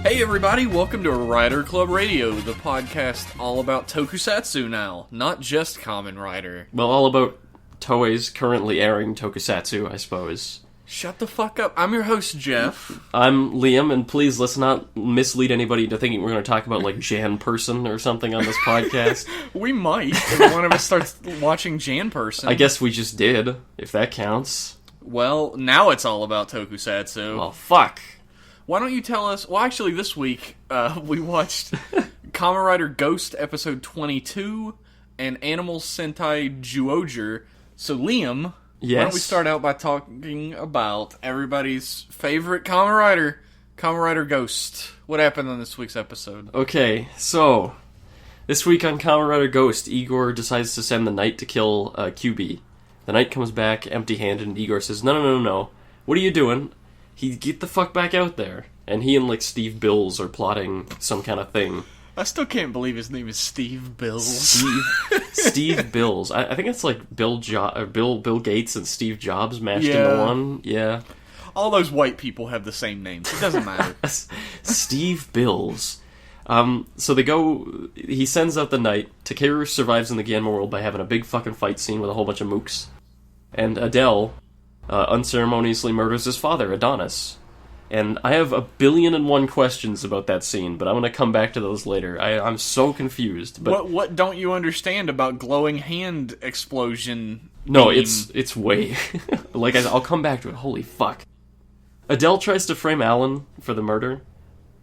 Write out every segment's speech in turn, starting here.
Hey everybody, welcome to Rider Club Radio, the podcast all about tokusatsu now, not just Kamen Rider. Well, all about Toei's currently airing tokusatsu, I suppose. Shut the fuck up. I'm your host, Jeff. I'm Liam, and please let's not mislead anybody into thinking we're going to talk about, like, Jan Person or something on this podcast. We might, if one of us starts watching Jan Person. I guess we just did, if that counts. Well, now it's all about tokusatsu. Well, fuck. Why don't you tell us... Well, actually, this week, we watched Kamen Rider Ghost episode 22 and Animal Sentai Zyuohger. So, Liam, yes. Why don't we start out by talking about everybody's favorite Kamen Rider Ghost. What happened on this week's episode? Okay, so, this week on Kamen Rider Ghost, Igor decides to send the Knight to kill QB. The Knight comes back empty-handed, and Igor says, No. What are you doing? Get the fuck back out there. And he and, like, Steve Bills are plotting some kind of thing. I still can't believe his name is Steve Bills. Steve Bills. I think it's like Bill Gates and Steve Jobs mashed into one. Yeah. All those white people have the same names. It doesn't matter. Steve Bills. So they go... He sends out the Knight. Takeru survives in the Gamma world by having a big fucking fight scene with a whole bunch of mooks. And Adele... unceremoniously murders his father, Adonis. And I have 1,000,001 questions about that scene, but I'm going to come back to those later. I'm so confused. But what don't you understand about glowing hand explosion? No, meme? it's way... like, I'll come back to it. Holy fuck. Adele tries to frame Alan for the murder.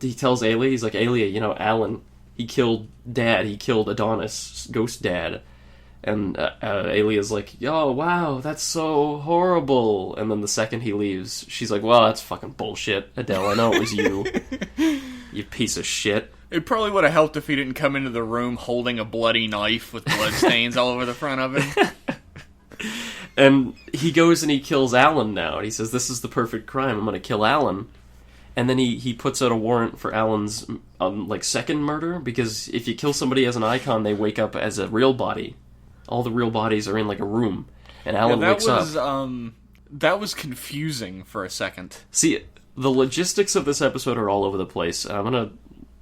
He tells Aelia, he's like, Aelia, you know, Alan, he killed Dad. He killed Adonis, Ghost Dad. And Aelia's like, yo, wow, that's so horrible. And then the second he leaves, she's like, well, that's fucking bullshit. Adele, I know it was you. You piece of shit. It probably would have helped if he didn't come into the room holding a bloody knife with bloodstains all over the front of him. And he goes and he kills Alan now. And he says, this is the perfect crime. I'm going to kill Alan. And then he puts out a warrant for Alan's, second murder. Because if you kill somebody as an icon, they wake up as a real body. All the real bodies are in, like, a room. And Alan wakes up. That was confusing for a second. See, the logistics of this episode are all over the place. And I'm going to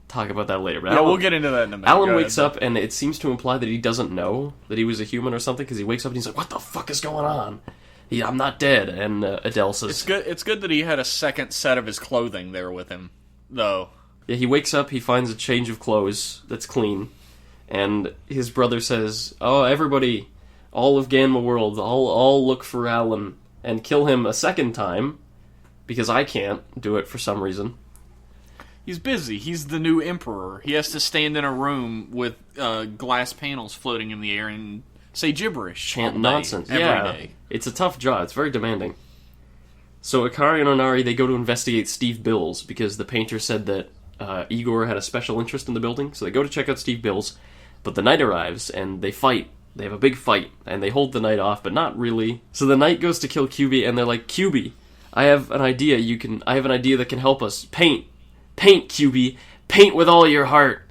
talk about that later. But yeah, we'll get into that in a minute. Alan wakes up, and it seems to imply that he doesn't know that he was a human or something, because he wakes up and he's like, what the fuck is going on? I'm not dead. And Adele says... It's good that he had a second set of his clothing there with him, though. Yeah, he wakes up, he finds a change of clothes that's clean. And his brother says, oh, everybody, all of Ganma World, all look for Alan and kill him a second time, because I can't do it for some reason. He's busy. He's the new emperor. He has to stand in a room with glass panels floating in the air and say gibberish. Chant nonsense. Every day. It's a tough job. It's very demanding. So Akari and Onari, they go to investigate Steve Bills, because the painter said that Igor had a special interest in the building, so they go to check out Steve Bills. But the Knight arrives, and they fight. They have a big fight, and they hold the Knight off, but not really. So the Knight goes to kill QB, and they're like, QB, I have an idea. I have an idea that can help us. Paint, QB, paint with all your heart.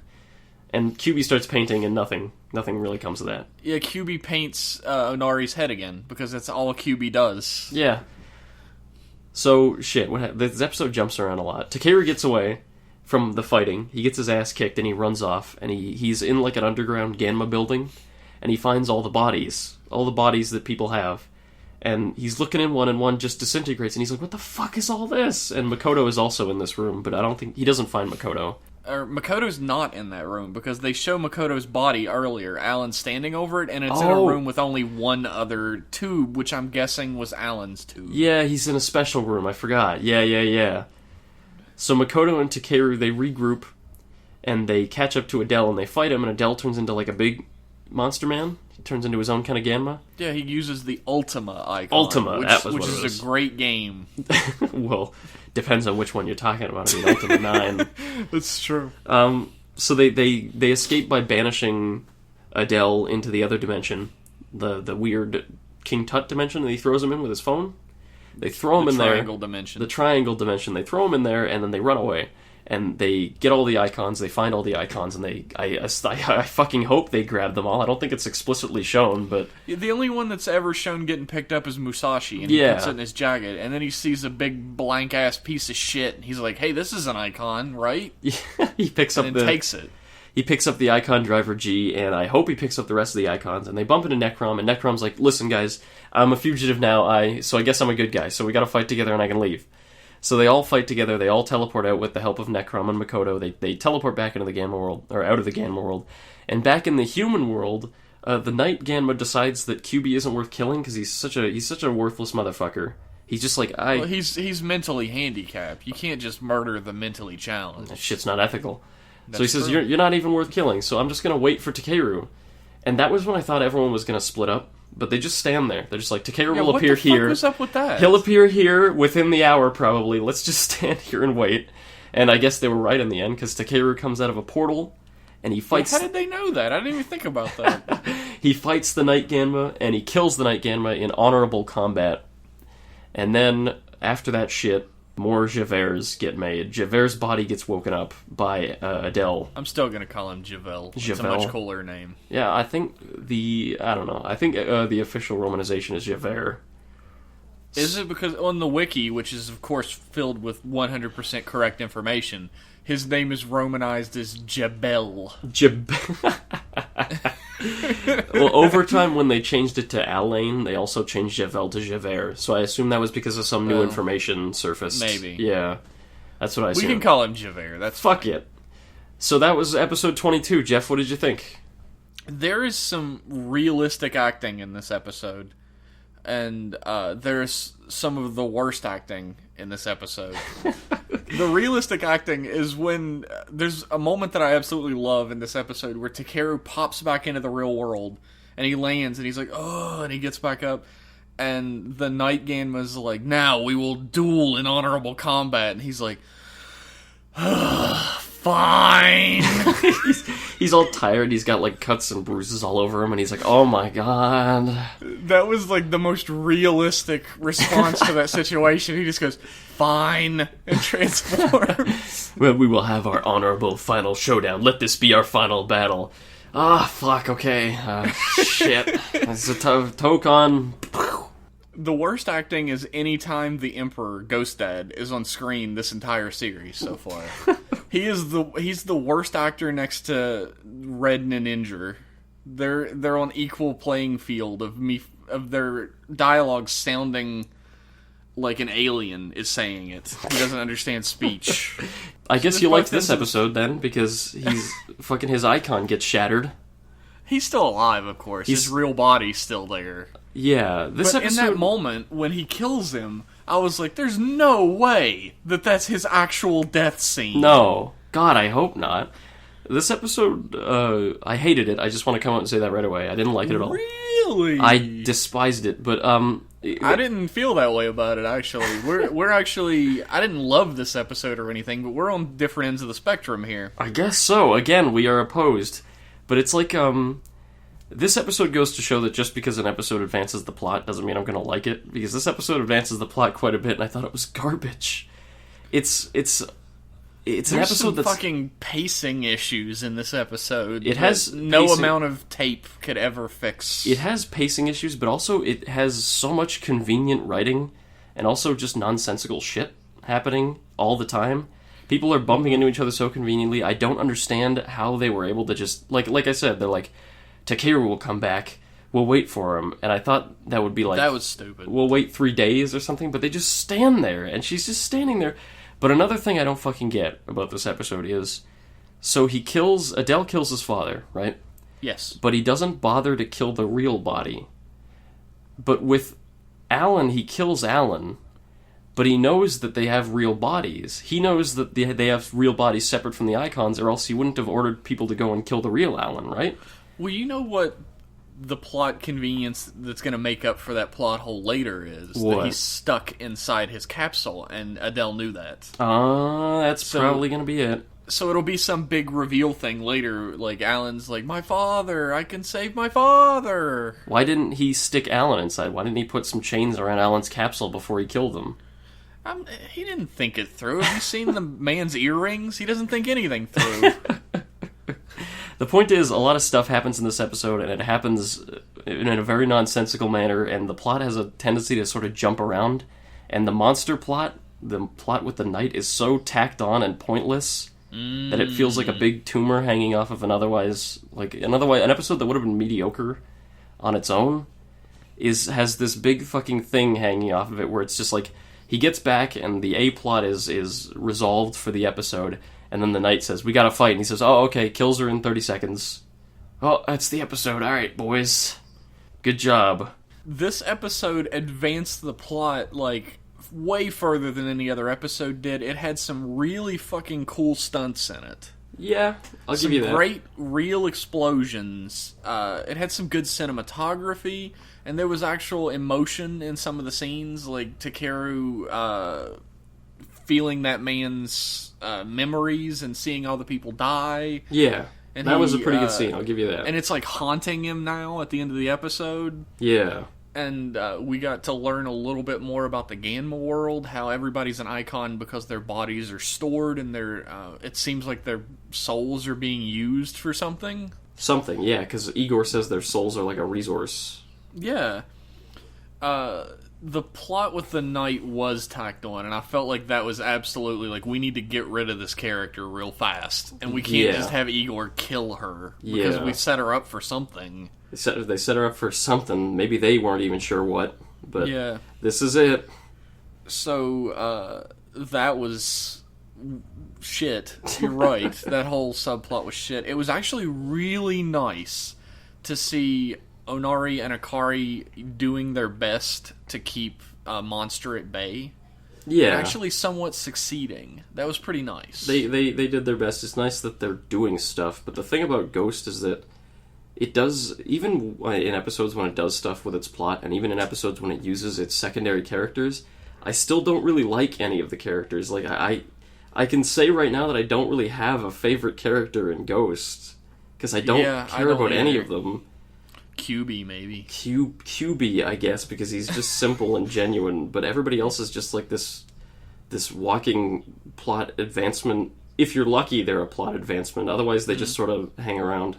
And QB starts painting, and nothing really comes of that. Yeah, QB paints Onari's head again, because that's all QB does. Yeah. So, shit, this episode jumps around a lot. Takeru gets away from the fighting. He gets his ass kicked and he runs off, and he's in like an underground Ganma building, and he finds all the bodies that people have, and he's looking in one, and one just disintegrates, and he's like, what the fuck is all this? And Makoto is also in this room, but he doesn't find Makoto. Makoto's not in that room, because they show Makoto's body earlier, Alan standing over it, and it's in a room with only one other tube, which I'm guessing was Alan's tube. Yeah, he's in a special room, I forgot. Yeah. So Makoto and Takeru, they regroup, and they catch up to Adele, and they fight him, and Adele turns into, like, a big monster man. He turns into his own kind of Ganma. Yeah, he uses the Ultima icon. Which is a great game. Well, depends on which one you're talking about. I mean, Ultima 9. That's true. So they escape by banishing Adele into the other dimension, the weird King Tut dimension that he throws him in with his phone. They throw him in there. The triangle dimension. They throw him in there, and then they run away. And they get all the icons, they find all the icons, and I fucking hope they grab them all. I don't think it's explicitly shown, but... The only one that's ever shown getting picked up is Musashi, and he puts it in his jacket, and then he sees a big blank-ass piece of shit, and he's like, hey, this is an icon, right? He picks up takes it. He picks up the icon driver G, and I hope he picks up the rest of the icons, and they bump into Necrom, and Necrom's like, listen, guys, I'm a fugitive now, so I guess I'm a good guy, so we gotta fight together and I can leave. So they all fight together, they all teleport out with the help of Necrom and Makoto, they teleport back into the Gamma world, or out of the Gamma world, and back in the human world, the Knight Gamma decides that QB isn't worth killing, because he's such a worthless motherfucker. He's just like, Well, he's mentally handicapped, you can't just murder the mentally challenged. That shit's not ethical. That's so he says, true. you're not even worth killing, so I'm just gonna wait for Takeru. And that was when I thought everyone was gonna split up. But they just stand there. They're just like, Takeru will appear here. What the fuck was up with that? He'll appear here within the hour, probably. Let's just stand here and wait. And I guess they were right in the end, because Takeru comes out of a portal, and he fights... How did they know that? I didn't even think about that. He fights the Knight Ganma, and he kills the Knight Ganma in honorable combat. And then, after that shit, more Javers get made. Javert's body gets woken up by Adele. I'm still going to call him Javel. It's a Javel. much cooler name. Yeah, I think the official romanization is Javert. Is it because on the wiki, which is of course filled with 100% correct information, his name is romanized as Jabel. Well, over time, when they changed it to Alain, they also changed Javel to Javert. So I assume that was because of some new information surfaced. Maybe. Yeah. That's what I assume. We can call him Javert. That's Fuck fine. it. So that was episode 22. Jeff, what did you think? There is some realistic acting in this episode. And there's some of the worst acting in this episode. The realistic acting is when there's a moment that I absolutely love in this episode where Takeru pops back into the real world and he lands and he's like, oh, and he gets back up and the Knight Ganma's like, now we will duel in honorable combat, and he's like, fine. He's all tired, he's got like cuts and bruises all over him, and he's like, oh my god. That was like the most realistic response to that situation. He just goes, fine, and transforms. Well, we will have our honorable final showdown. Let this be our final battle. Fuck, okay. Shit. It's a Tokon. The worst acting is anytime the Emperor, Ghost Dad, is on screen this entire series so far. He's the worst actor next to Red Ninja. They're on equal playing field of their dialogue sounding like an alien is saying it. He doesn't understand speech. I guess you liked this episode then, because his icon gets shattered. He's still alive, of course. His real body's still there. Yeah, this but episode... in that moment, when he kills him, I was like, there's no way that that's his actual death scene. No. God, I hope not. This episode, I hated it. I just want to come out and say that right away. I didn't like it at all. Really? I despised it, but, I didn't feel that way about it, actually. We're actually... I didn't love this episode or anything, but we're on different ends of the spectrum here. I guess so. Again, we are opposed. But it's like, this episode goes to show that just because an episode advances the plot doesn't mean I'm going to like it, because this episode advances the plot quite a bit, and I thought it was garbage. It's an episode some that's... fucking pacing issues in this episode. It has no pacing... amount of tape could ever fix. It has pacing issues, but also it has so much convenient writing, and also just nonsensical shit happening all the time. People are bumping into each other so conveniently. I don't understand how they were able to just... Like I said, they're like, Takeru will come back, we'll wait for him. And I thought that would be like... That was stupid. We'll wait 3 days or something, but they just stand there, and she's just standing there. But another thing I don't fucking get about this episode is... So Adele kills his father, right? Yes. But he doesn't bother to kill the real body. But with Alan, he kills Alan... But he knows that they have real bodies. He knows that they have real bodies separate from the icons, or else he wouldn't have ordered people to go and kill the real Alan, right? Well, you know what the plot convenience that's going to make up for that plot hole later is? What? That he's stuck inside his capsule, and Adele knew that. That's probably going to be it. So it'll be some big reveal thing later, like Alan's like, my father, I can save my father. Why didn't he stick Alan inside? Why didn't he put some chains around Alan's capsule before he killed them? He didn't think it through. Have you seen the man's earrings? He doesn't think anything through. The point is, a lot of stuff happens in this episode, and it happens in a very nonsensical manner, and the plot has a tendency to sort of jump around. And the monster plot, the plot with the knight, is so tacked on and pointless that it feels like a big tumor hanging off of an episode that would have been mediocre on its own has this big fucking thing hanging off of it where it's just like he gets back and the A plot is resolved for the episode, and then the knight says, "We gotta fight," and he says, "Oh, okay," kills her in 30 seconds. Oh, that's the episode. Alright, boys. Good job. This episode advanced the plot, like, way further than any other episode did. It had some really fucking cool stunts in it. Yeah, I'll give you that. Some great real explosions. It had some good cinematography, and there was actual emotion in some of the scenes, like Takeru feeling that man's memories and seeing all the people die. Yeah, and that was a pretty good scene, I'll give you that. And it's like haunting him now at the end of the episode. Yeah. And we got to learn a little bit more about the Ganma world, how everybody's an icon because their bodies are stored and it seems like their souls are being used for something. Something, yeah, because Igor says their souls are like a resource. Yeah. The plot with the knight was tacked on, and I felt like that was absolutely, like, we need to get rid of this character real fast, and we can't just have Igor kill her, because we set her up for something. They set her up for something. Maybe they weren't even sure what, but this is it. So, that was shit. You're right. That whole subplot was shit. It was actually really nice to see Onari and Akari doing their best to keep Monster at bay. Yeah. Actually somewhat succeeding. That was pretty nice. They did their best. It's nice that they're doing stuff, but the thing about Ghost is that it does, even in episodes when it does stuff with its plot, and even in episodes when it uses its secondary characters, I still don't really like any of the characters. Like, I can say right now that I don't really have a favorite character in Ghost, because I don't care about any of them. QB, maybe. QB, I guess, because he's just simple and genuine, but everybody else is just like this walking plot advancement. If you're lucky, they're a plot advancement. Otherwise, they just sort of hang around.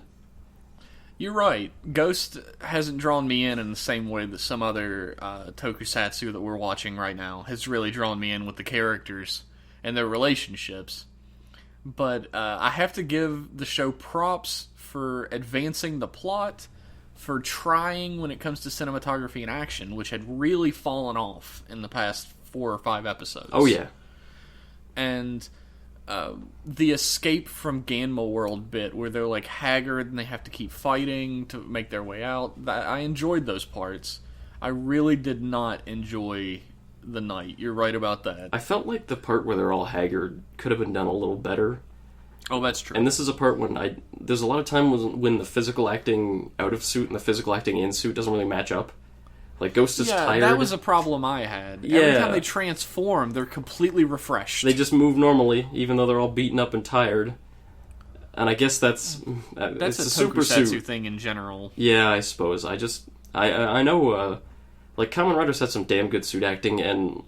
You're right. Ghost hasn't drawn me in the same way that some other tokusatsu that we're watching right now has really drawn me in with the characters and their relationships. But I have to give the show props for advancing the plot, for trying when it comes to cinematography and action, which had really fallen off in the past 4 or 5 episodes. Oh, yeah. And the escape from Ganma world bit, where they're like haggard and they have to keep fighting to make their way out, I enjoyed those parts. I really did not enjoy the night. You're right about that. I felt like the part where they're all haggard could have been done a little better. Oh, that's true. And this is a part when there's a lot of time when the physical acting out of suit and the physical acting in suit doesn't really match up. Like, Ghost is tired. That was a problem I had. Yeah. Every time they transform, they're completely refreshed. They just move normally, even though they're all beaten up and tired. And I guess that's it's a super super suit thing in general. Yeah, I suppose. I know, like, Kamen Rider's had some damn good suit acting, and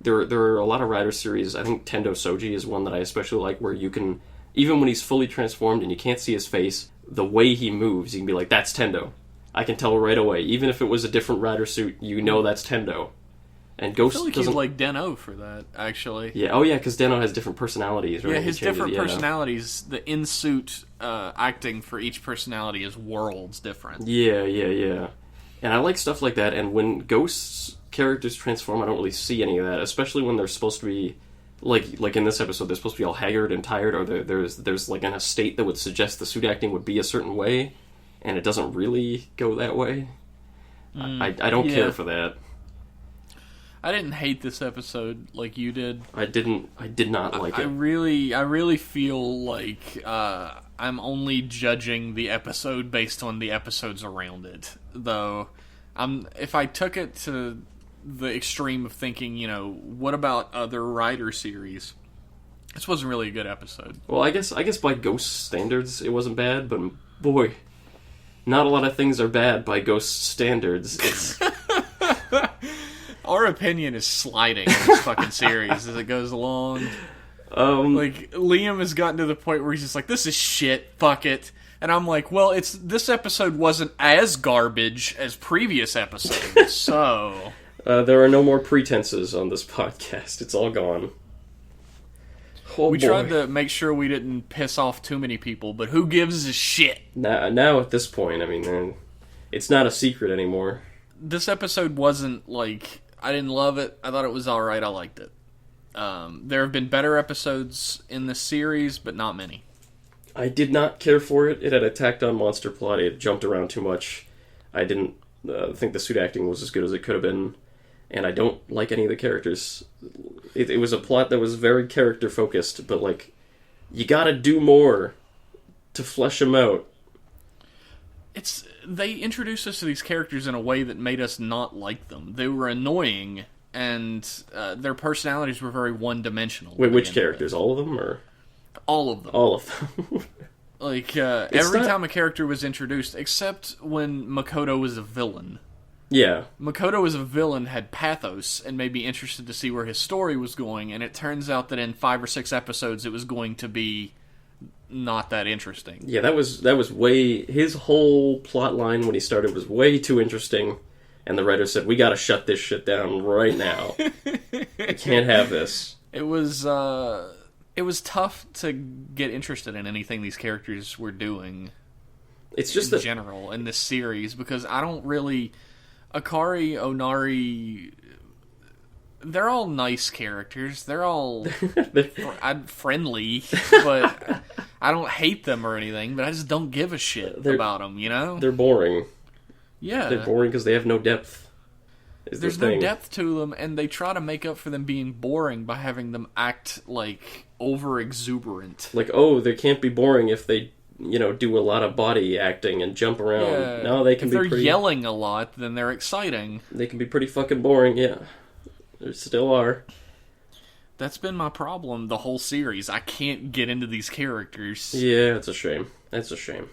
there are a lot of Rider series. I think Tendo Soji is one that I especially like, where you can, even when he's fully transformed and you can't see his face, the way he moves, you can be like, that's Tendo. I can tell right away. Even if it was a different Rider suit, you know that's Tendo. And Ghost I feel like doesn't... he's like Den-O for that, actually. Yeah, oh yeah, because Den-O has different personalities, right? Yeah, his different personalities, the in-suit acting for each personality is worlds different. Yeah. And I like stuff like that, and when Ghost's characters transform, I don't really see any of that, especially when they're supposed to be, like in this episode, they're supposed to be all haggard and tired, or there's like a state that would suggest the suit acting would be a certain way, and it doesn't really go that way. I don't care for that. I didn't hate this episode like you did. I did not like it. I really feel like I'm only judging the episode based on the episodes around it. Though, if I took it to the extreme of thinking, what about other Rider series? This wasn't really a good episode. Well, I guess by Ghost standards, it wasn't bad, but boy, not a lot of things are bad by Ghost standards. It's... Our opinion is sliding in this fucking series as it goes along. Like, Liam has gotten to the point where he's just like, this is shit, fuck it. And I'm like, well, this episode wasn't as garbage as previous episodes, so... there are no more pretenses on this podcast. It's all gone. Oh, we tried to make sure we didn't piss off too many people, but who gives a shit? Now at this point, I mean, it's not a secret anymore. This episode wasn't, like... I didn't love it. I thought it was alright. I liked it. There have been better episodes in this series, but not many. I did not care for it. It had a tacked-on monster plot. It jumped around too much. I didn't think the suit acting was as good as it could have been, and I don't like any of the characters. It was a plot that was very character-focused, but, like, you gotta do more to flesh them out. They introduced us to these characters in a way that made us not like them. They were annoying, and their personalities were very one-dimensional. Wait, which characters? All of them, or...? All of them. All of them. Like, every time a character was introduced, except when Makoto was a villain. Yeah. Makoto as a villain had pathos and made me interested to see where his story was going, and it turns out that in 5 or 6 episodes it was going to be not that interesting. Yeah, that was way... His whole plot line when he started was way too interesting, and the writer said, we gotta shut this shit down right now. We can't have this. It was tough to get interested in anything these characters were doing. It's just in general in this series, because I don't really... Akari, Onari... They're all nice characters. They're all friendly, but I don't hate them or anything, but I just don't give a shit about them, you know? They're boring. Yeah. They're boring because they have no depth. There's no depth to them, and they try to make up for them being boring by having them act, like, over-exuberant. Like, oh, they can't be boring if they, do a lot of body acting and jump around. Yeah. No, they can if be they're yelling a lot, then they're exciting. They can be pretty fucking boring, yeah. They still are. That's been my problem the whole series. I can't get into these characters. Yeah, it's a shame. That's a shame.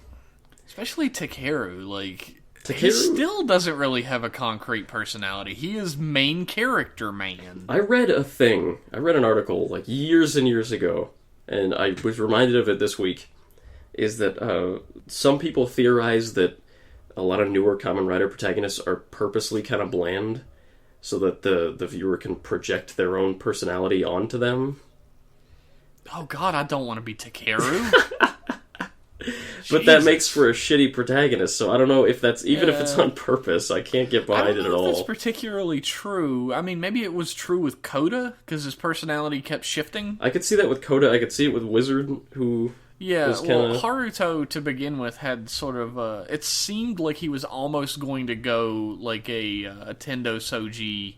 Especially Takeru, like... Takeru? He still doesn't really have a concrete personality. He is main character man. I read an article, like, years and years ago, and I was reminded of it this week, is that some people theorize that a lot of newer Kamen Rider protagonists are purposely kind of bland, so that the viewer can project their own personality onto them. Oh god, I don't want to be Takeru. But that makes for a shitty protagonist, so I don't know if that's... Even if it's on purpose, I can't get behind it at all. I don't know if that's particularly true. I mean, maybe it was true with Koda, because his personality kept shifting. I could see that with Koda. I could see it with Wizard, who... Yeah, well, Haruto, to begin with, had sort of it seemed like he was almost going to go like a Tendo Soji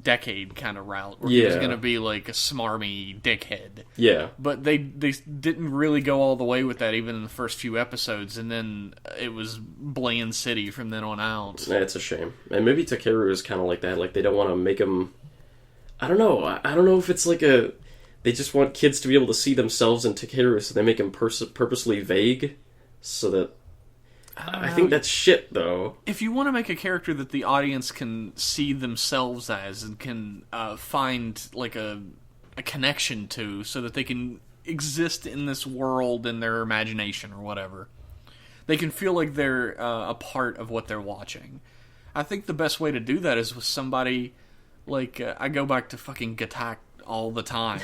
decade kind of route, where he was going to be like a smarmy dickhead. Yeah. But they didn't really go all the way with that, even in the first few episodes, and then it was Bland City from then on out. That's a shame. And maybe Takeru is kind of like that, like they don't want to make him... I don't know. I don't know if it's like a... They just want kids to be able to see themselves in Takeru, so they make him purposely vague, so that... I think that's shit, though. If you want to make a character that the audience can see themselves as, and can find, like, a connection to, so that they can exist in this world in their imagination or whatever, they can feel like they're a part of what they're watching. I think the best way to do that is with somebody, like, I go back to fucking Gatak all the time.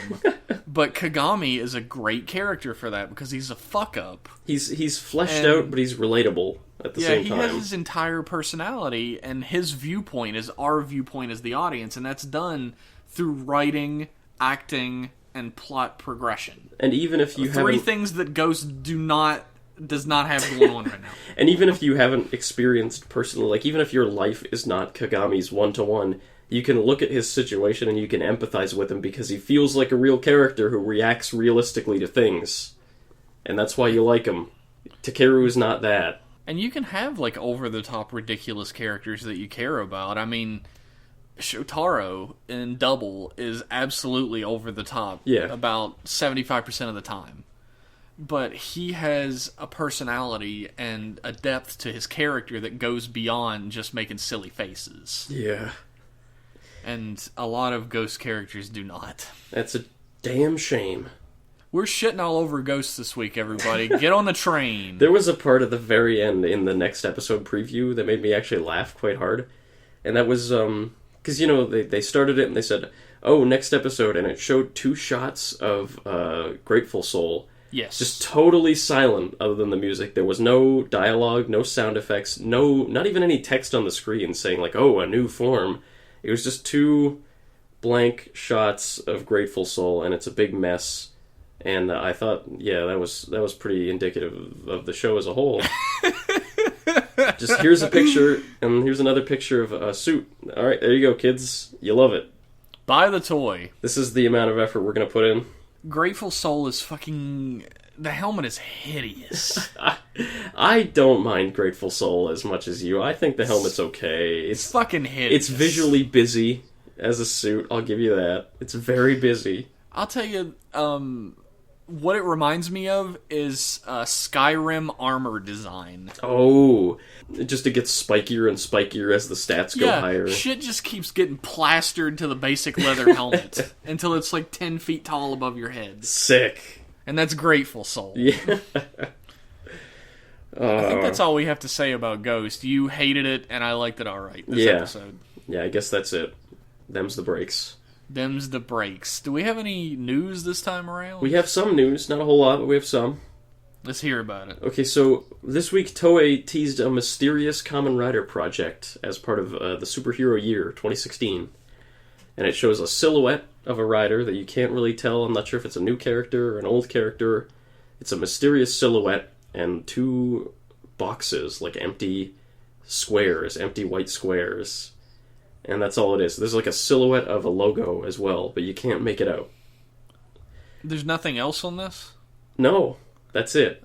But Kagami is a great character for that, because he's a fuck-up. He's fleshed out, but he's relatable at the same time. Yeah, he has his entire personality, and his viewpoint is our viewpoint as the audience, and that's done through writing, acting, and plot progression. And even if you Three things that Ghost does not have going on right now. And even if you haven't experienced personally, like, even if your life is not Kagami's one-to-one, you can look at his situation and you can empathize with him because he feels like a real character who reacts realistically to things. And that's why you like him. Takeru is not that. And you can have, like, over-the-top ridiculous characters that you care about. I mean, Shotaro in Double is absolutely over-the-top about 75% of the time. But he has a personality and a depth to his character that goes beyond just making silly faces. Yeah. And a lot of Ghost characters do not. That's a damn shame. We're shitting all over Ghost this week, everybody. Get on the train. There was a part at the very end in the next episode preview that made me actually laugh quite hard. And that was, because, you know, they started it and they said, oh, next episode, and it showed 2 shots of Grateful Soul. Yes. Just totally silent other than the music. There was no dialogue, no sound effects, not even any text on the screen saying, like, oh, a new form. It was just 2 blank shots of Grateful Soul, and it's a big mess. And I thought, yeah, that was pretty indicative of the show as a whole. Just here's a picture, and here's another picture of a suit. All right, there you go, kids. You love it. Buy the toy. This is the amount of effort we're going to put in. Grateful Soul is fucking... The helmet is hideous. I don't mind Grateful Soul as much as you. I think the helmet's okay. It's fucking hideous. It's visually busy as a suit, I'll give you that. It's very busy. I'll tell you, what it reminds me of is Skyrim armor design. Oh, just it gets spikier and spikier as the stats go higher. Shit just keeps getting plastered to the basic leather helmet until it's like 10 feet tall above your head. Sick. And that's Grateful Soul. Yeah. I think that's all we have to say about Ghost. You hated it, and I liked it alright this episode. Yeah, I guess that's it. Them's the breaks. Them's the breaks. Do we have any news this time around? We have some news. Not a whole lot, but we have some. Let's hear about it. Okay, so this week Toei teased a mysterious Kamen Rider project as part of the Superhero Year 2016. And it shows a silhouette of a rider that you can't really tell. I'm not sure if it's a new character or an old character. It's a mysterious silhouette and 2 boxes, like empty squares, empty white squares. And that's all it is. There's like a silhouette of a logo as well, but you can't make it out. There's nothing else on this? No, that's it.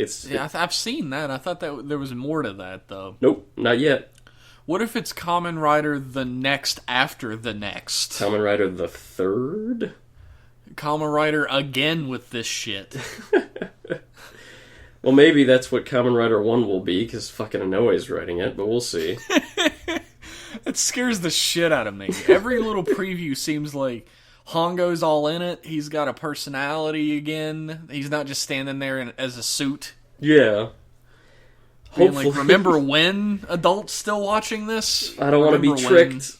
I've seen that. I thought that there was more to that, though. Nope, not yet. What if it's Kamen Rider the next after the next? Kamen Rider the 3rd? Kamen Rider again with this shit. Well, maybe that's what Kamen Rider 1 will be, because fucking Inoue's writing it, but we'll see. It scares the shit out of me. Every little preview seems like Hongo's all in it. He's got a personality again. He's not just standing there as a suit. Yeah. Hopefully. Like, remember when adults still watching this? I don't want to be tricked.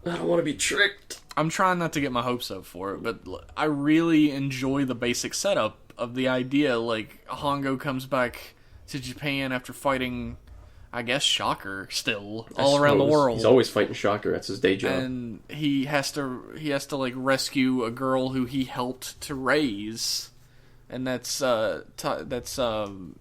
I don't want to be tricked. I'm trying not to get my hopes up for it, but I really enjoy the basic setup of the idea. Like, Hongo comes back to Japan after fighting, I guess, Shocker still all around the world. He's always fighting Shocker. That's his day job. And he has to like rescue a girl who he helped to raise, and that's Tobei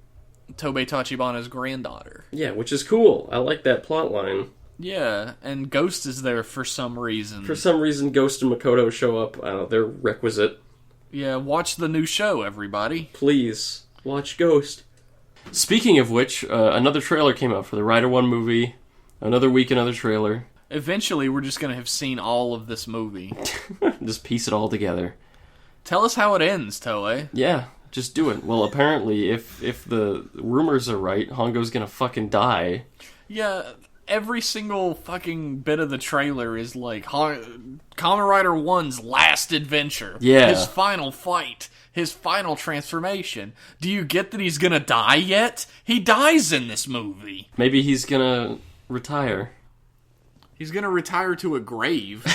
Tachibana's granddaughter. Yeah, which is cool. I like that plot line. Yeah, and Ghost is there for some reason. For some reason, Ghost and Makoto show up. They're requisite. Yeah, watch the new show, everybody. Please, watch Ghost. Speaking of which, another trailer came out for the Rider 1 movie. Another week, another trailer. Eventually, we're just going to have seen all of this movie. Just piece it all together. Tell us how it ends, Toei. Yeah, just do it. Well, apparently, if the rumors are right, Hongo's going to fucking die. Yeah, every single fucking bit of the trailer is like Kamen Rider 1's last adventure. Yeah. His final fight. His final transformation. Do you get that he's gonna die yet? He dies in this movie. Maybe he's gonna retire. He's gonna retire to a grave.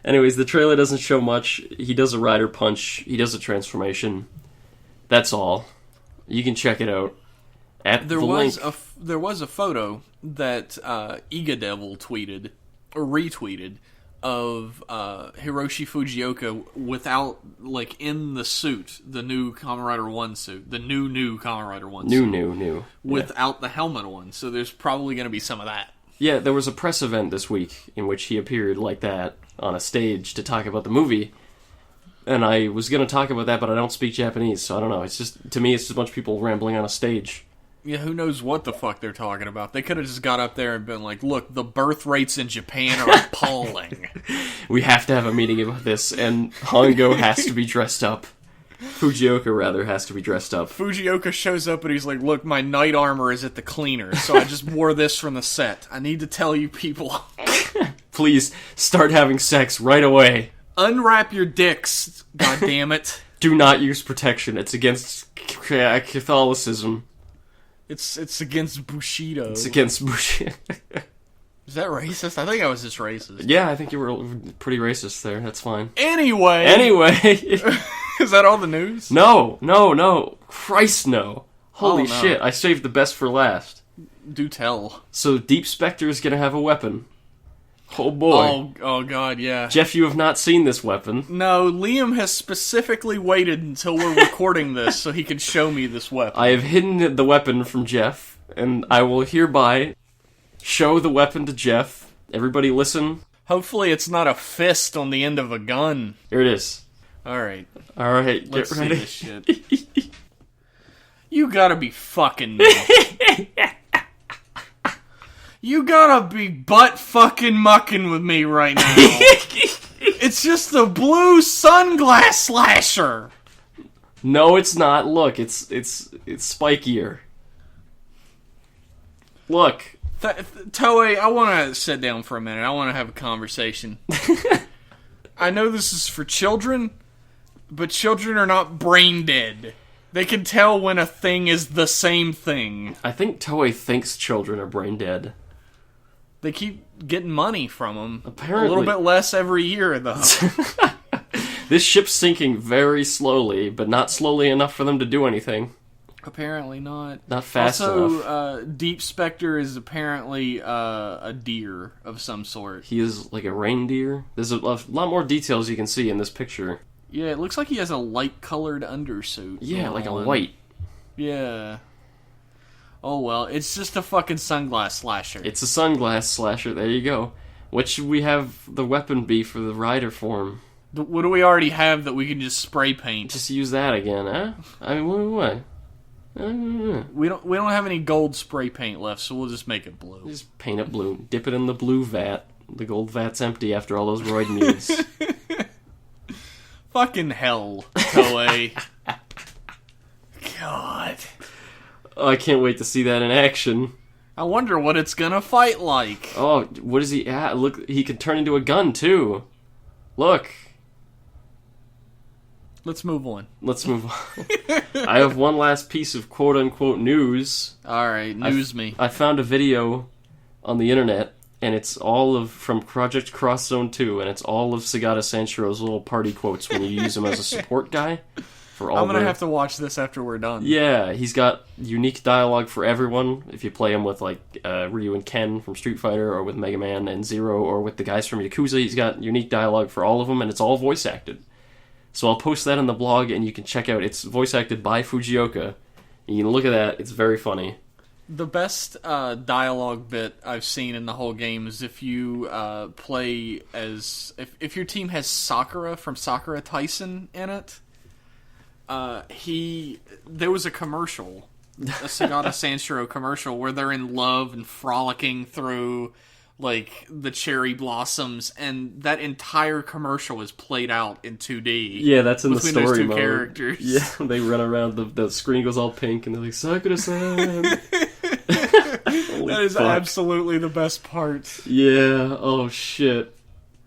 Anyways, the trailer doesn't show much. He does a rider punch. He does a transformation. That's all. You can check it out. There was a photo that Iga Devil tweeted or retweeted of Hiroshi Fujioka without, like, in the suit, the new Kamen Rider 1 suit, the new Kamen Rider 1 suit. New. Without the helmet on, so there's probably going to be some of that. Yeah, there was a press event this week in which he appeared like that on a stage to talk about the movie. And I was going to talk about that, but I don't speak Japanese, so I don't know. It's just, to me, it's just a bunch of people rambling on a stage. Yeah, who knows what the fuck they're talking about. They could have just got up there and been like, look, the birth rates in Japan are appalling. We have to have a meeting about this, and Hongo has to be dressed up. Fujioka, rather, has to be dressed up. Fujioka shows up and he's like, look, my knight armor is at the cleaner, so I just wore this from the set. I need to tell you people. Please, start having sex right away. Unwrap your dicks, goddammit. Do not use protection. It's against Catholicism. It's against Bushido. It's against Bushido. Is that racist? I think I was just racist. Yeah, I think you were pretty racist there. That's fine. Anyway. Is that all the news? No. Christ, no. Holy no. shit, I saved the best for last. Do tell. So Deep Spectre is going to have a weapon. Oh boy. Oh god, yeah. Jeff, you have not seen this weapon. No, Liam has specifically waited until we're recording this so he can show me this weapon. I have hidden the weapon from Jeff, and I will hereby show the weapon to Jeff. Everybody listen. Hopefully it's not a fist on the end of a gun. Here it is. Alright. Alright, Let's get see ready. this shit. You gotta be fucking me. You gotta be butt fucking mucking with me right now. It's just a blue sunglass slasher. No, it's not. Look, it's spikier. Look. Toei, I want to sit down for a minute. I want to have a conversation. I know this is for children, but children are not brain dead. They can tell when a thing is the same thing. I think Toei thinks children are brain dead. They keep getting money from them. Apparently. A little bit less every year, though. This ship's sinking very slowly, but not slowly enough for them to do anything. Apparently not. Not fast enough. enough. Deep Spectre is apparently a deer of some sort. He is like a reindeer. There's a lot more details you can see in this picture. Yeah, it looks like he has a light-colored undersuit. Yeah, like a white. Yeah. Oh well, it's just a fucking sunglass slasher. It's a sunglass slasher, there you go. What should we have the weapon be for the rider form? What do we already have that we can just spray paint? Just use that again, huh? I mean, what? We don't have any gold spray paint left, so we'll just make it blue. Just paint it blue. Dip it in the blue vat. The gold vat's empty after all those roid meads. Fucking hell, Toei. God. Oh, I can't wait to see that in action. I wonder what it's gonna fight like. Oh, what is he at? Look, he can turn into a gun, too. Look. Let's move on. Let's move on. I have one last piece of quote-unquote news. Alright, news me. I found a video on the internet, and it's all from Project Cross Zone 2, and it's all of Sagata Sanshiro's little party quotes when you use him as a support guy. I'm gonna have to watch this after we're done. Yeah, he's got unique dialogue for everyone. If you play him with like Ryu and Ken from Street Fighter, or with Mega Man and Zero, or with the guys from Yakuza, he's got unique dialogue for all of them, and it's all voice acted. So I'll post that on the blog, and you can check out. It's voice acted by Fujioka. And you can look at that. It's very funny. The best dialogue bit I've seen in the whole game is if you play as if your team has Sakura from Sakura Tyson in it. There was a commercial, a Sagata Sanshiro commercial, where they're in love and frolicking through, like, the cherry blossoms, and that entire commercial is played out in 2D. Yeah, that's in the between story those two mode. characters. Yeah, they run around, the screen goes all pink, and they're like, Sakura-san! That is absolutely the best part. Yeah, oh shit.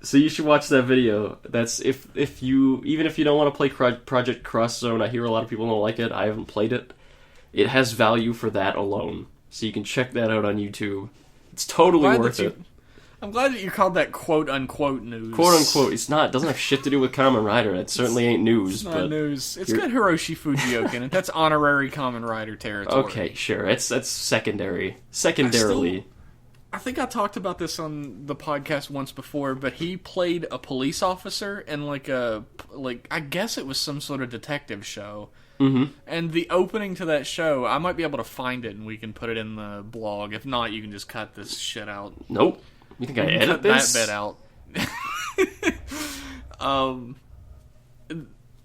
So you should watch that video. That's if you even if you don't want to play Project Cross Zone, I hear a lot of people don't like it. I haven't played it. It has value for that alone. So you can check that out on YouTube. It's totally worth it. I'm glad that you called that quote unquote news. Quote unquote. It's not. It doesn't have shit to do with Kamen Rider. It certainly ain't news. It's not news. It's got Hiroshi Fujioka in it. That's honorary Kamen Rider territory. Okay, sure. That's secondary. Secondarily. I think I talked about this on the podcast once before, but he played a police officer in I guess it was some sort of detective show. Mm-hmm. And the opening to that show, I might be able to find it and we can put it in the blog. If not, you can just cut this shit out. Nope. You think I edit this? Cut that bit out.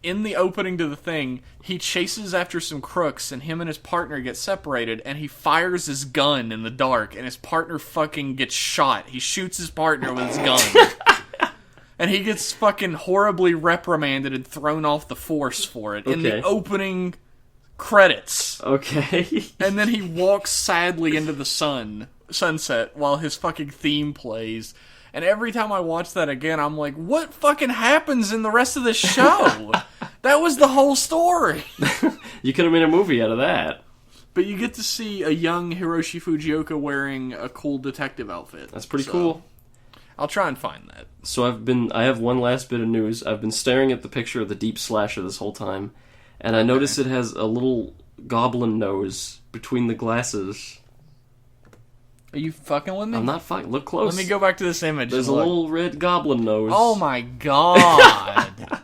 In the opening to the thing, he chases after some crooks, and him and his partner get separated, and he fires his gun in the dark, and his partner fucking gets shot. He shoots his partner with his gun. And he gets fucking horribly reprimanded and thrown off the force for it in the opening credits. Okay. And then he walks sadly into the sunset while his fucking theme plays. And every time I watch that again, I'm like, what fucking happens in the rest of the show? That was the whole story. You could have made a movie out of that. But you get to see a young Hiroshi Fujioka wearing a cool detective outfit. That's pretty cool. I'll try and find that. So I have one last bit of news. I've been staring at the picture of the Deep Slasher this whole time, and I noticed it has a little goblin nose between the glasses. Are you fucking with me? I'm not fucking. Look close. Let me go back to this image. There's a little red goblin nose. Oh my god.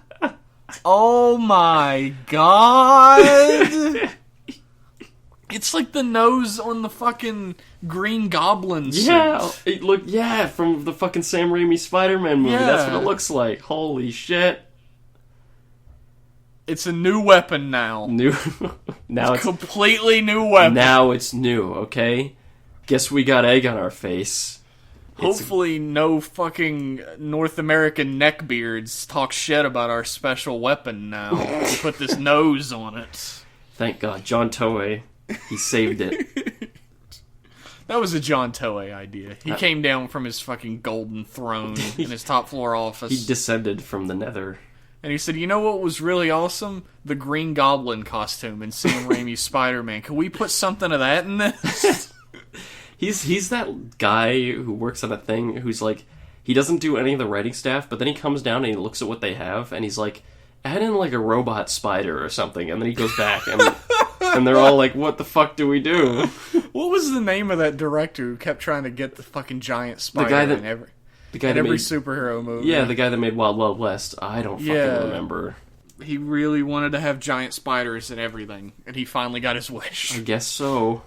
Oh my god. It's like the nose on the fucking Green Goblin suit. Yeah, from the fucking Sam Raimi Spider-Man movie. Yeah. That's what it looks like. Holy shit. It's a new weapon now. Now it's completely new weapon. Now it's new, okay? Guess we got egg on our face. Hopefully no fucking North American neckbeards talk shit about our special weapon now. We put this nose on it. Thank God. John Toei. He saved it. That was a John Toei idea. He came down from his fucking golden throne in his top floor office. He descended from the nether. And he said, you know what was really awesome? The Green Goblin costume in Sam Raimi's Spider-Man. Can we put something of that in this? He's that guy who works on a thing who's like, he doesn't do any of the writing staff, but then he comes down and he looks at what they have, and he's like, add in like a robot spider or something, and then he goes back, and they're all like, what the fuck do we do? What was the name of that director who kept trying to get the fucking giant spider in every superhero movie? Yeah, the guy that made Wild Wild West. I don't fucking remember. He really wanted to have giant spiders and everything, and he finally got his wish. I guess so.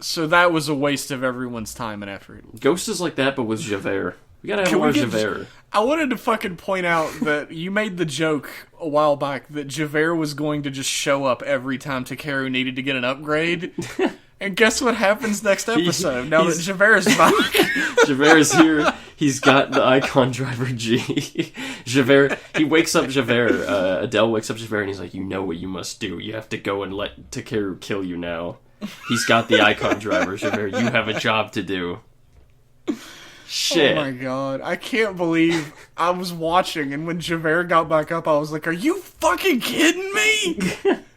So that was a waste of everyone's time and effort. Ghost is like that, but with Javert. We gotta have more Javert. I wanted to fucking point out that you made the joke a while back that Javert was going to just show up every time Takeru needed to get an upgrade. And guess what happens next episode? Now that Javert's back. Javert is here. He's got the Icon Driver G. Javert, he wakes up Javert. Adele wakes up Javert and he's like, you know what you must do. You have to go and let Takeru kill you now. He's got the Icon Driver, Javert. You have a job to do. Shit. Oh my god. I can't believe I was watching, and when Javert got back up, I was like, are you fucking kidding me?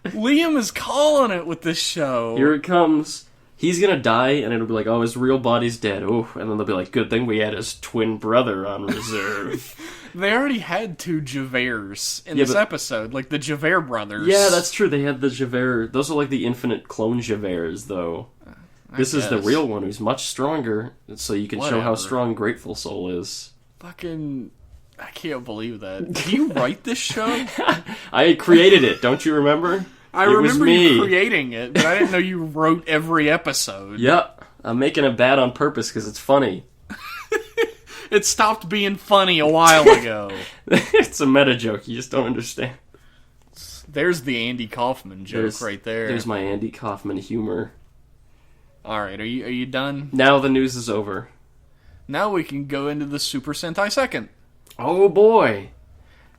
Liam is calling it with this show. Here it comes. He's gonna die, and it'll be like, oh, his real body's dead. Oh, and then they'll be like, good thing we had his twin brother on reserve. They already had two Javerts in this episode, like the Javert brothers. Yeah, that's true. They had the Javert. Those are like the infinite clone Javerts, though. This is the real one who's much stronger, so you can show how strong Grateful Soul is. Fucking... I can't believe that. Did you write this show? I created it, don't you remember? I remember you creating it, but I didn't know you wrote every episode. Yep. I'm making it bad on purpose because it's funny. It stopped being funny a while ago. It's a meta joke, you just don't understand. There's the Andy Kaufman joke right there. There's my Andy Kaufman humor. Alright, are you done? Now the news is over. Now we can go into the Super Sentai second. Oh boy.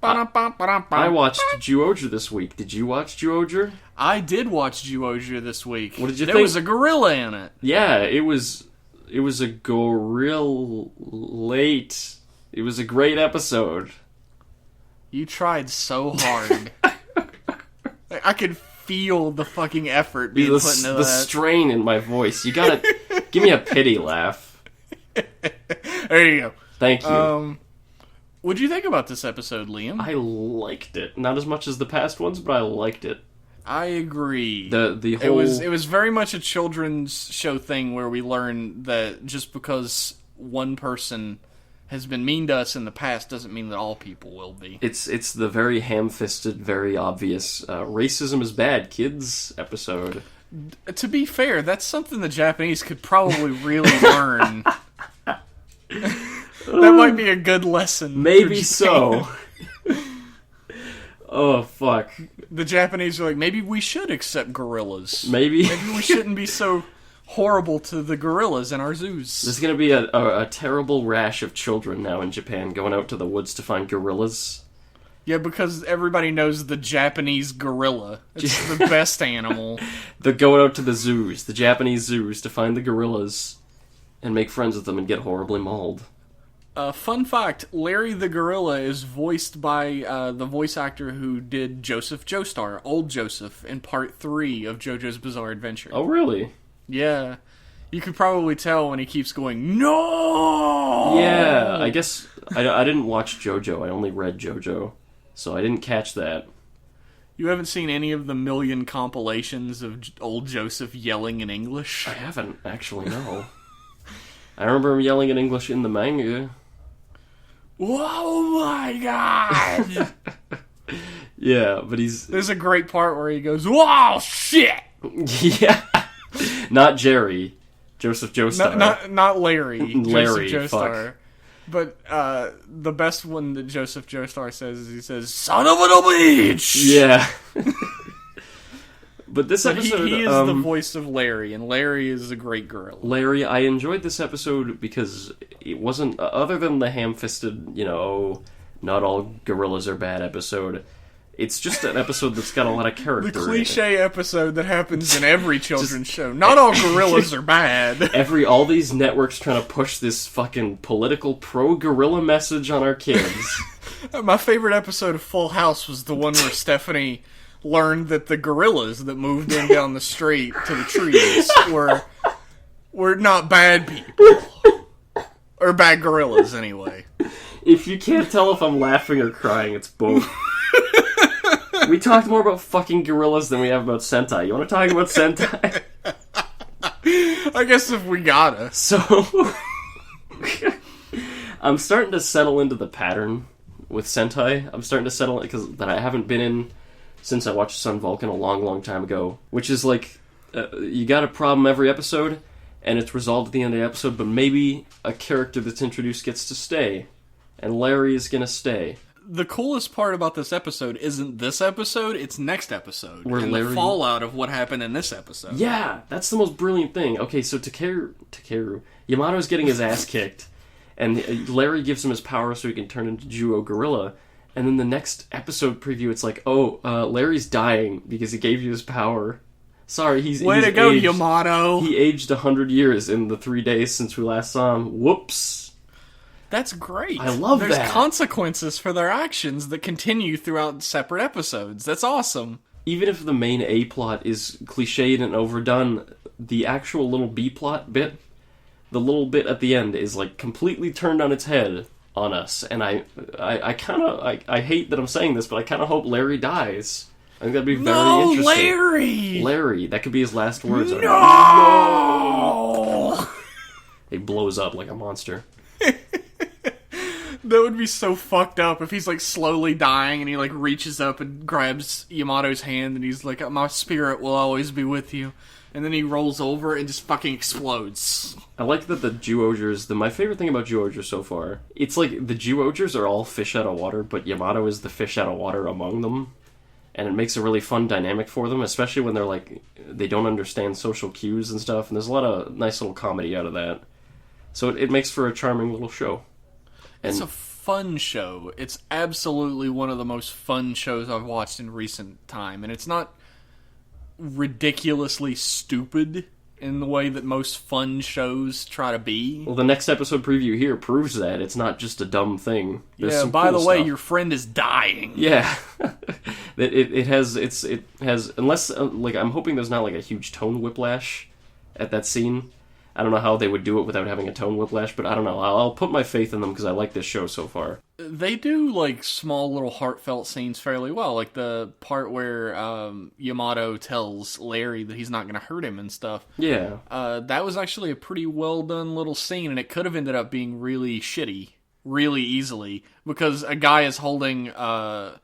I watched Zyuohger this week. Did you watch Zyuohger? I did watch Zyuohger this week. What did you think? There was a gorilla in it. Yeah, it was a gorilla-late. It was a great episode. You tried so hard. I could feel the fucking effort being put into that. The strain in my voice. You gotta give me a pity laugh. There you go. Thank you. What'd you think about this episode, Liam? I liked it. Not as much as the past ones, but I liked it. I agree. The whole... It was very much a children's show thing where we learn that just because one person has been mean to us in the past doesn't mean that all people will be. It's the very ham-fisted, very obvious racism is bad, kids episode. To be fair, that's something the Japanese could probably really learn. That might be a good lesson. Maybe so. Oh, fuck. The Japanese are like, maybe we should accept gorillas. Maybe we shouldn't be so horrible to the gorillas in our zoos. There's going to be a terrible rash of children now in Japan going out to the woods to find gorillas. Yeah, because everybody knows the Japanese gorilla. It's the best animal. They're going out to the zoos, the Japanese zoos, to find the gorillas and make friends with them and get horribly mauled. Fun fact, Larry the gorilla is voiced by the voice actor who did Joseph Joestar, Old Joseph, in Part 3 of JoJo's Bizarre Adventure. Oh, really? Yeah. You could probably tell when he keeps going, no! Yeah, I guess I didn't watch JoJo. I only read JoJo. So I didn't catch that. You haven't seen any of the million compilations of Old Joseph yelling in English? I haven't, actually, no. I remember him yelling in English in the manga. Oh my god! Yeah, but he's... There's a great part where he goes, wow, shit! Yeah. Not Jerry. Joseph Joestar. Not Larry. Larry, Joseph Joestar. fuck. But the best one that Joseph Joestar says is he says, son of a bitch! Yeah. But this episode... He is the voice of Larry, and Larry is a great gorilla. Larry, I enjoyed this episode because it wasn't... Other than the ham-fisted, not all gorillas are bad episode... It's just an episode that's got a lot of character. The cliche episode that happens in every children's show. Not all gorillas are bad. All these networks trying to push this fucking political pro-gorilla message on our kids. My favorite episode of Full House was the one where Stephanie learned that the gorillas that moved in down the street to the trees were not bad people. Or bad gorillas, anyway. If you can't tell if I'm laughing or crying, it's both. We talked more about fucking gorillas than we have about Sentai. You want to talk about Sentai? I guess if we gotta. So, I'm starting to settle into the pattern with Sentai. I'm starting to settle because that I haven't been in since I watched Sun Vulcan a long, long time ago. Which is like, you got a problem every episode, and it's resolved at the end of the episode, but maybe a character that's introduced gets to stay. And Larry is gonna stay. The coolest part about this episode isn't this episode, it's next episode. Where and Larry... the fallout of what happened in this episode. Yeah, that's the most brilliant thing. Okay, so Takeru, Yamato's getting his ass kicked, and Larry gives him his power so he can turn into Juo Gorilla, and then the next episode preview, it's like, Larry's dying because he gave you his power. Sorry, he's Way to go, Yamato! He aged 100 years in the 3 days since we last saw him. Whoops! That's great. I love There's that. consequences for their actions that continue throughout separate episodes. That's awesome. Even if the main A plot is cliched and overdone, the actual little B plot bit, the little bit at the end, is like completely turned on its head on us. And I hate that I'm saying this, but I kind of hope Larry dies. I think that'd be very interesting. Larry! Larry, that could be his last words. No! He blows up like a monster. That would be so fucked up if he's like slowly dying and he like reaches up and grabs Yamato's hand and he's like, my spirit will always be with you. And then he rolls over and just fucking explodes. I like that the Juogers, my favorite thing about Juogers so far, it's like the Juogers are all fish out of water, but Yamato is the fish out of water among them. And it makes a really fun dynamic for them, especially when they're like, they don't understand social cues and stuff, and there's a lot of nice little comedy out of that. So it makes for a charming little show. It's a fun show. It's absolutely one of the most fun shows I've watched in recent time. And it's not ridiculously stupid in the way that most fun shows try to be. Well, the next episode preview here proves that. It's not just a dumb thing. There's some by cool the way, stuff. your friend is dying. Yeah. it has, unless, like, I'm hoping there's not, like, a huge tone whiplash at that scene. I don't know how they would do it without having a tone whiplash, but I don't know. I'll put my faith in them because I like this show so far. They do, like, small little heartfelt scenes fairly well. Like the part where Yamato tells Larry that he's not going to hurt him and stuff. Yeah. That was actually a pretty well done little scene, and it could have ended up being really shitty really easily because a guy is holding a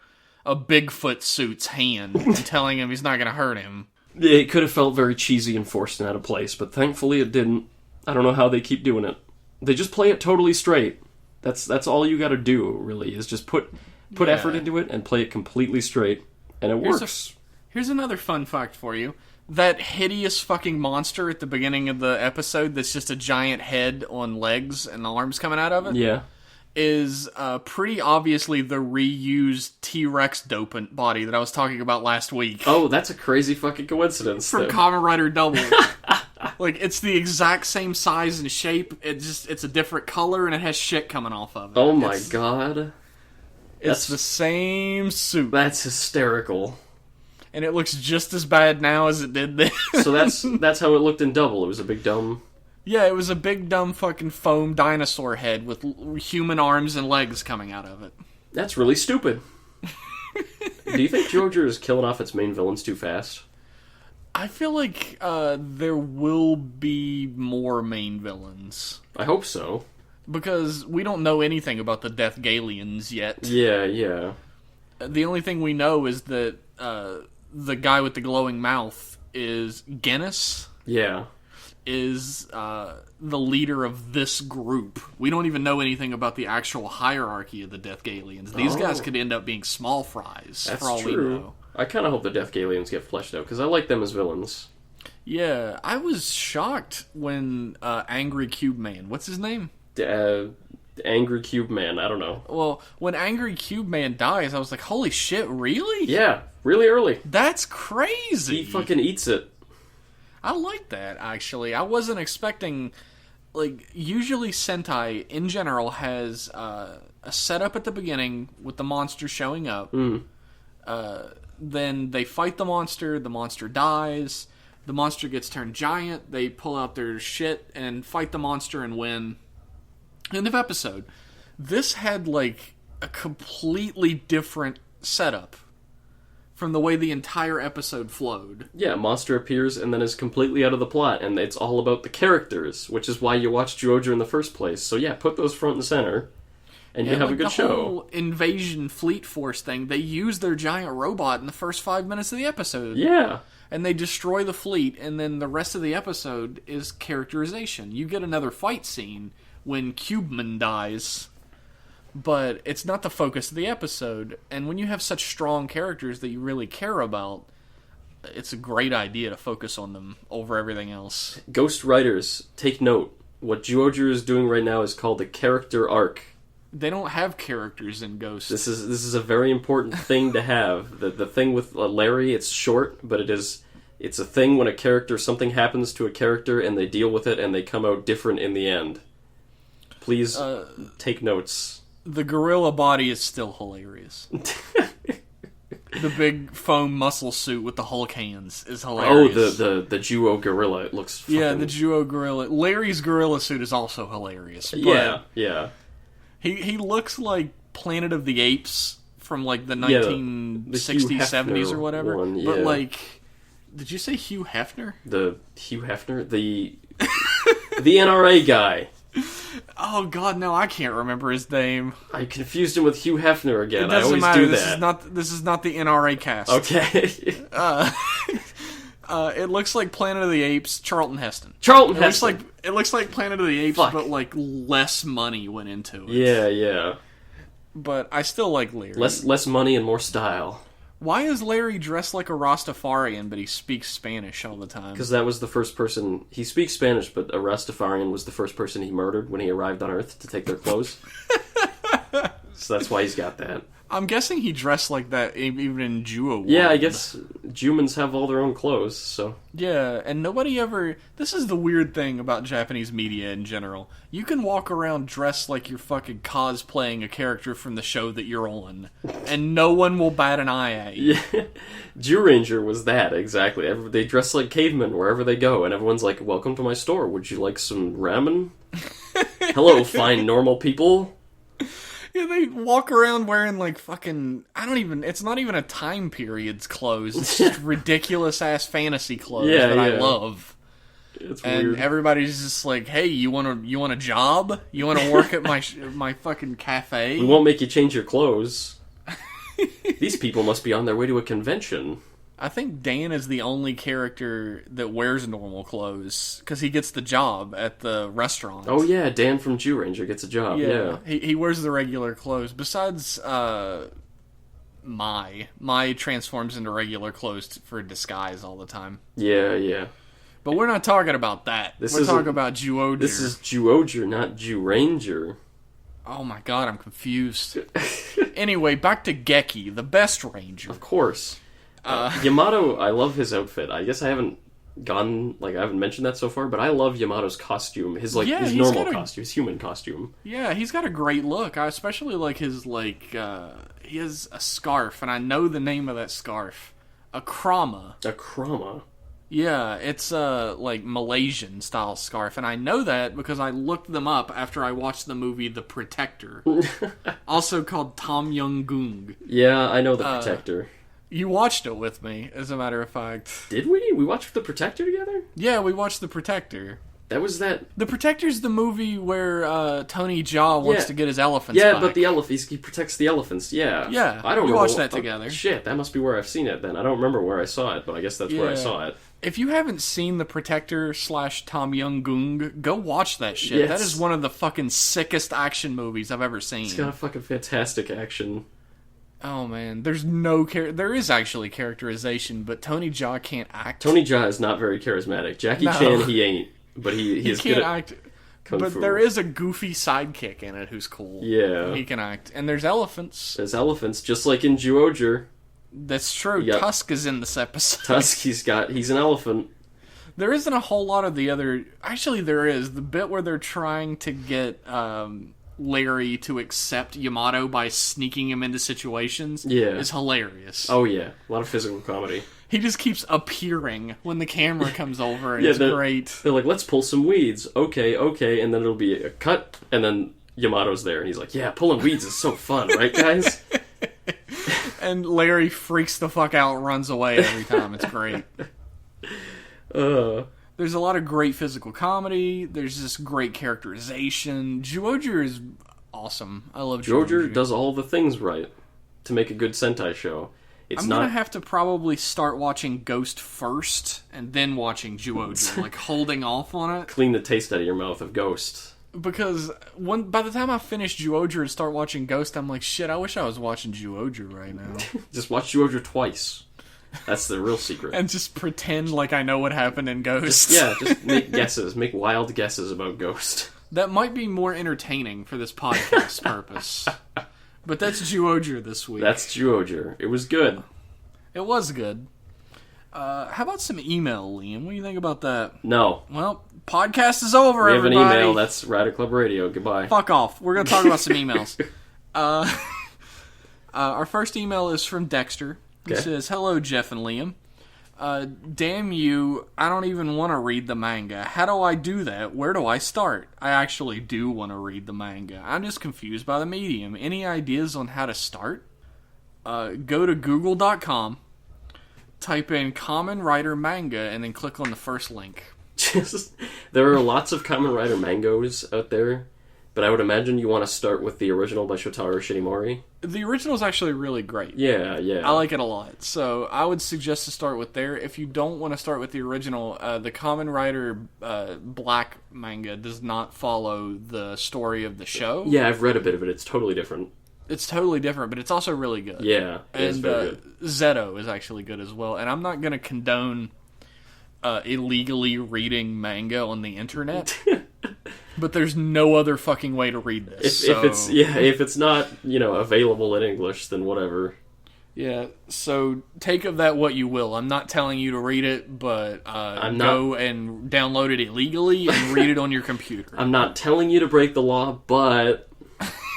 Bigfoot suit's hand and telling him he's not going to hurt him. It could have felt very cheesy and forced and out of place, but thankfully it didn't. I don't know how they keep doing it. They just play it totally straight. That's all you gotta do, really, is just put effort into it and play it completely straight. And it works. Here's another fun fact for you. that hideous fucking monster at the beginning of the episode that's just a giant head on legs and arms coming out of it. Yeah. Is pretty obviously the reused T-Rex dopant body that I was talking about last week. Oh, that's a crazy fucking coincidence. From Kamen Rider Double. Like, it's the exact same size and shape, it's a different color, and it has shit coming off of it. Oh my god. It's the same suit. That's hysterical. And it looks just as bad now as it did then. So that's how it looked in Double. It was a big dumb... Yeah, it was a big dumb fucking foam dinosaur head with human arms and legs coming out of it. That's really stupid. Do you think JoJo is killing off its main villains too fast? I feel like there will be more main villains. I hope so. Because we don't know anything about the Death Galians yet. Yeah. The only thing we know is that the guy with the glowing mouth is Genis. Yeah. Is the leader of this group. We don't even know anything about the actual hierarchy of the Death Galians. These guys could end up being small fries. That's for all true. We know. I kind of hope the Death Galians get fleshed out, because I like them as villains. Yeah, I was shocked when Angry Cube Man, what's his name? Angry Cube Man, I don't know. Well, when Angry Cube Man dies, I was like, holy shit, really? Yeah, really early. That's crazy. He fucking eats it. I like that, actually. I wasn't expecting... Like, usually Sentai, in general, has a setup at the beginning with the monster showing up. Then they fight the monster dies, the monster gets turned giant, they pull out their shit and fight the monster and win. End of episode. This had, like, a completely different setup from the way the entire episode flowed. Yeah, monster appears and then is completely out of the plot, and it's all about the characters, which is why you watch JoJo in the first place. So yeah, put those front and center, and you have a good show. The whole invasion fleet force thing, they use their giant robot in the first 5 minutes of the episode. Yeah. And they destroy the fleet, and then the rest of the episode is characterization. You get another fight scene when Cubeman dies, but it's not the focus of the episode. And when you have such strong characters that you really care about, it's a great idea to focus on them over everything else. Ghost writers, take note. What JoJo is doing right now is called a character arc. They don't have characters in Ghost. This is a very important thing to have. The thing with Larry, it's short, but it's a thing when something happens to a character and they deal with it and they come out different in the end. Please take notes. The gorilla body is still hilarious. The big foam muscle suit with the Hulk hands is hilarious. Oh, the Duo gorilla. It looks fucking... Yeah, the Duo gorilla. Larry's gorilla suit is also hilarious. But yeah. He looks like Planet of the Apes from like the 1960s, 70s or whatever. One, yeah. But like, did you say Hugh Hefner? The Hugh Hefner? The NRA guy. Oh god, no, I can't remember his name. I confused him with Hugh Hefner again. It doesn't I always matter. do that. This is not the NRA cast. Okay. It looks like Planet of the Apes, Charlton Heston. It looks like Planet of the Apes, but like less money went into it. Yeah. But I still like Larry. Less money and more style. Why is Larry dressed like a Rastafarian, but he speaks Spanish all the time? Because that was the first person... He speaks Spanish, but a Rastafarian was the first person he murdered when he arrived on Earth to take their clothes. So that's why he's got that. I'm guessing he dressed like that even in Jua world. Yeah, I guess humans have all their own clothes, so... Yeah, and nobody ever... This is the weird thing about Japanese media in general. You can walk around dressed like you're fucking cosplaying a character from the show that you're on, and no one will bat an eye at you. Yeah, Ranger was that, exactly. They dress like cavemen wherever they go, and everyone's like, welcome to my store, would you like some ramen? Hello, fine normal people. Yeah, they walk around wearing, like, fucking... It's not even a time period's clothes. It's just ridiculous-ass fantasy clothes I love. It's and weird. Everybody's just like, hey, you want a job? You want to work at my fucking cafe? We won't make you change your clothes. These people must be on their way to a convention. I think Dan is the only character that wears normal clothes because he gets the job at the restaurant. Oh yeah, Dan from Ranger gets a job. Yeah. He wears the regular clothes. Besides Mai transforms into regular clothes for disguise all the time. Yeah. But we're not talking about that. We're talking about Zyuohger. This is Zyuohger, not Zyuranger. Oh my god, I'm confused. Anyway, back to Geki, the best ranger. Of course. Yamato, I love his outfit. I guess I haven't mentioned that so far, but I love Yamato's costume. His normal costume, his human costume. Yeah, he's got a great look. I especially like his, he has a scarf, and I know the name of that scarf. A krama. A krama? Yeah, it's a, Malaysian-style scarf, and I know that because I looked them up after I watched the movie The Protector, also called Tom Young-gung. Yeah, I know The Protector. You watched it with me, as a matter of fact. Did we? We watched The Protector together? Yeah, we watched The Protector. That was that... The Protector's the movie where Tony Jaa wants to get his elephants back. But the elephants, he protects the elephants, yeah. Yeah, I don't we remember watched that together. Shit, that must be where I've seen it then. I don't remember where I saw it, but I guess that's where I saw it. If you haven't seen The Protector / Tom Young-gung, go watch that shit. That is one of the fucking sickest action movies I've ever seen. It's got a fucking fantastic action. Oh man, there's no there is actually characterization, but Tony Jaa can't act. Tony Jaa is not very charismatic. Jackie Chan, he ain't, but he is can't good at act. Kung but Fu. There is a goofy sidekick in it who's cool. Yeah, he can act, and there's elephants. There's elephants, just like in Zyuohger. That's true. Yep. Tusk is in this episode. Tusk, he's an elephant. There isn't a whole lot of the other... Actually, there is. The bit where they're trying to get Larry to accept Yamato by sneaking him into situations is hilarious. Oh, yeah. A lot of physical comedy. He just keeps appearing when the camera comes over, and it's great. They're like, let's pull some weeds. Okay, and then it'll be a cut, and then Yamato's there, and he's like, yeah, pulling weeds is so fun, right, guys? And Larry freaks the fuck out, runs away every time. It's great. There's a lot of great physical comedy. There's this great characterization. Zyuohger is awesome. I love Zyuohger. Zyuohger does all the things right to make a good Sentai show. I'm going to have to probably start watching Ghost first, and then watching Zyuohger, holding off on it. Clean the taste out of your mouth of Ghost. Because by the time I finish Zyuohger and start watching Ghost, I'm like, shit, I wish I was watching Zyuohger right now. Just watch Zyuohger twice. That's the real secret. And just pretend like I know what happened in Ghost. Just make guesses. Make wild guesses about Ghost. That might be more entertaining for this podcast purpose. But that's Zyuohger this week. That's Zyuohger. It was good. It was good. How about some email, Liam? What do you think about that? No. Well, podcast is over, we everybody. We have an email. That's Rider Club Radio. Goodbye. Fuck off. We're going to talk about some emails. Our first email is from Dexter. He says, hello, Jeff and Liam. Damn you, I don't even want to read the manga. How do I do that? Where do I start? I actually do want to read the manga. I'm just confused by the medium. Any ideas on how to start? Go to google.com, type in Kamen Rider manga, and then click on the first link. There are lots of Kamen Rider mangas out there, but I would imagine you want to start with the original by Shotaro Shinomori. The original is actually really great. Yeah. I like it a lot. So I would suggest to start with there. If you don't want to start with the original, the Kamen Rider Black manga does not follow the story of the show. Yeah, I've read a bit of it. It's totally different. It's totally different, but it's also really good. Yeah, it is very good. Zeto is actually good as well. And I'm not going to condone illegally reading manga on the internet. But there's no other fucking way to read this. If it's not, available in English, then whatever. Yeah, so take of that what you will. I'm not telling you to read it, but go and download it illegally and read it on your computer. I'm not telling you to break the law, but...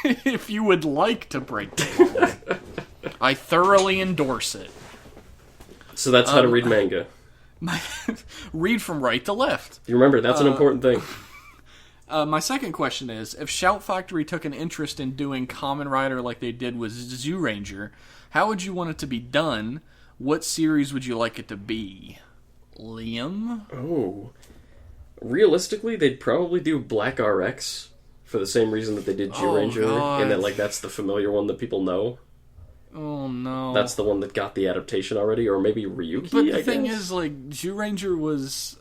if you would like to break the law, I thoroughly endorse it. So that's how to read manga. Read from right to left. You remember, that's an important thing. My second question is, if Shout Factory took an interest in doing Kamen Rider like they did with Zyuranger, how would you want it to be done? What series would you like it to be? Liam? Oh. Realistically, they'd probably do Black RX for the same reason that they did Zyuranger, in that that's the familiar one that people know. Oh, no. That's the one that got the adaptation already, or maybe Ryuki, But the thing is, Zyuranger was...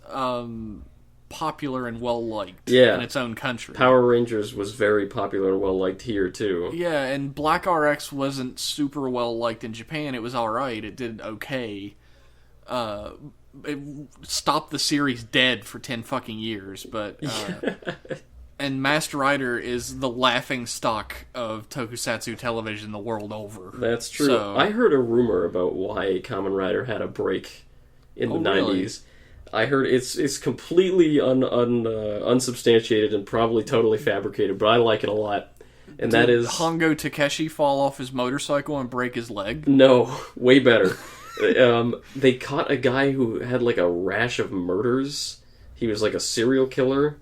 popular and well-liked Yeah. in its own country. Power Rangers was very popular and well-liked here, too. Yeah, and Black RX wasn't super well-liked in Japan. It was alright. It did okay. It stopped the series dead for 10 fucking years, but... And Masked Rider is the laughing stock of tokusatsu television the world over. That's true. So, I heard a rumor about why Kamen Rider had a break in the 90s. Really? I heard it's completely unsubstantiated and probably totally fabricated, but I like it a lot. And that is... Hongo Takeshi fall off his motorcycle and break his leg? No, way better. They caught a guy who had like a rash of murders. He was like a serial killer.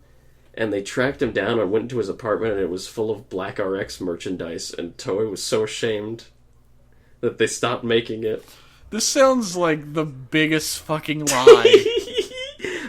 And they tracked him down and went into his apartment, and it was full of Black RX merchandise. And Toei was so ashamed that they stopped making it. This sounds like the biggest fucking lie.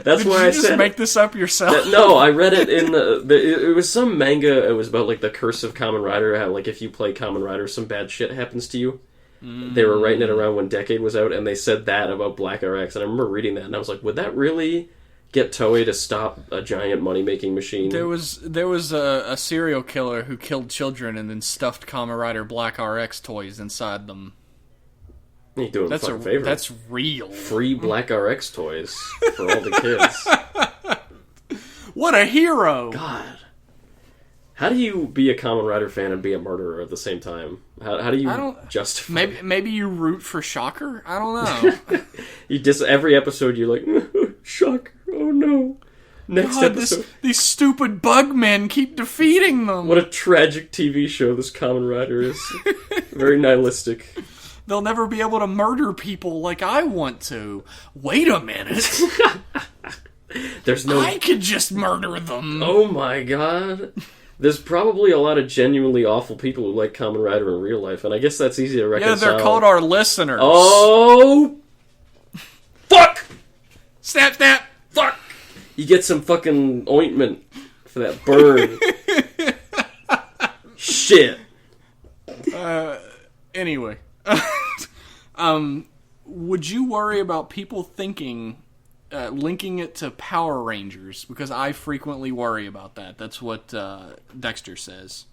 That's why I said... Did you just make this up yourself? No, I read it in it was some manga. It was about like the curse of Kamen Rider. How like if you play Kamen Rider, some bad shit happens to you. They were writing it around when Decade was out, and they said that about Black RX. And I remember reading that, and I was like, would that really... get Toei to stop a giant money-making machine? There was a serial killer who killed children and then stuffed Kamen Rider Black RX toys inside them. You're doing a fucking favor. That's real. Free Black RX toys for all the kids. What a hero! God. How do you be a Kamen Rider fan and be a murderer at the same time? How do you justify... Maybe you root for Shocker? I don't know. Every episode you're like, Shocker, oh no. Next episode. These stupid bug men keep defeating them. What a tragic TV show this Kamen Rider is. Very nihilistic. They'll never be able to murder people like I want to. Wait a minute. I could just murder them. Oh my god. There's probably a lot of genuinely awful people who like Kamen Rider in real life, and I guess that's easy to reconcile. Yeah, they're called our listeners. Oh! Fuck! Snap, snap! Fuck! You get some fucking ointment for that burn. Shit. Anyway. Would you worry about people thinking... linking it to Power Rangers, because I frequently worry about that. That's what Dexter says.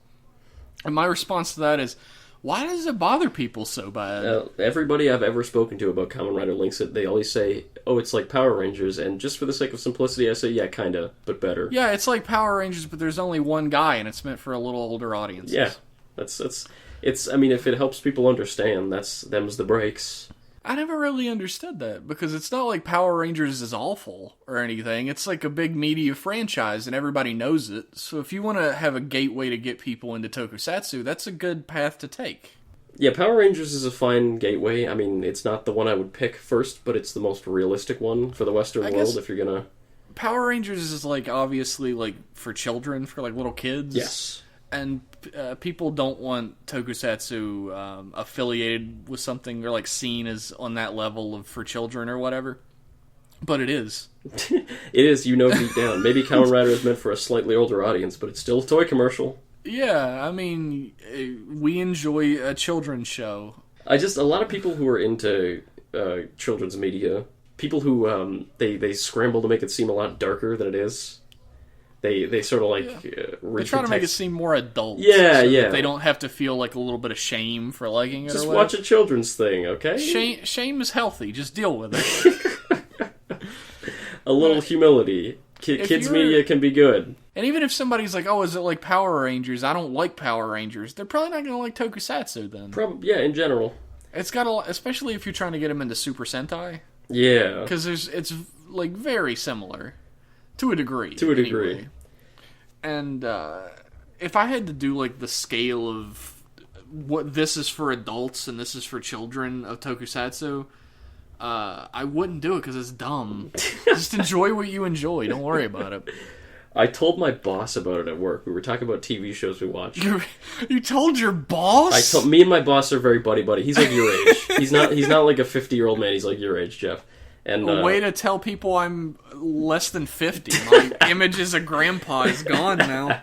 And my response to that is, why does it bother people so bad? Everybody I've ever spoken to about Kamen Rider links it. They always say, oh, it's like Power Rangers, and just for the sake of simplicity, I say, yeah, kinda, but better. Yeah, it's like Power Rangers, but there's only one guy, and it's meant for a little older audience. Yeah, it's. I mean, if it helps people understand, them's the breaks. I never really understood that, because it's not like Power Rangers is awful or anything. It's like a big media franchise, and everybody knows it. So if you want to have a gateway to get people into tokusatsu, that's a good path to take. Yeah, Power Rangers is a fine gateway. I mean, it's not the one I would pick first, but it's the most realistic one for the Western world, if you're gonna... Power Rangers is, like, obviously, like, for children, for, like, little kids. Yes. And people don't want tokusatsu affiliated with something or like seen as on that level of for children or whatever. But it is. It is, deep down. Maybe Kamen Rider is meant for a slightly older audience, but it's still a toy commercial. Yeah, I mean, we enjoy a children's show. A lot of people who are into children's media, people who they scramble to make it seem a lot darker than it is. They sort of like... They try to make it seem more adult. Yeah, so yeah. That they don't have to feel like a little bit of shame for liking it. Just or watch a children's thing, okay? Shame is healthy. Just deal with it. A little humility. Kids media can be good. And even if somebody's like, oh, is it like Power Rangers? I don't like Power Rangers. They're probably not going to like Tokusatsu then. Yeah, in general. It's got a... Especially if you're trying to get them into Super Sentai. Yeah. Because it's like very similar. To a degree. Anyway. And if I had to do like the scale of what this is for adults and this is for children of tokusatsu, I wouldn't do it because it's dumb. Just enjoy what you enjoy. Don't worry about it. I told my boss about it at work. We were talking about TV shows we watch. You told your boss? Me and my boss are very buddy-buddy. He's like your age. He's not like a 50-year-old man. He's like your age, Jeff. And, a way to tell people I'm less than 50. My image as a grandpa is gone now.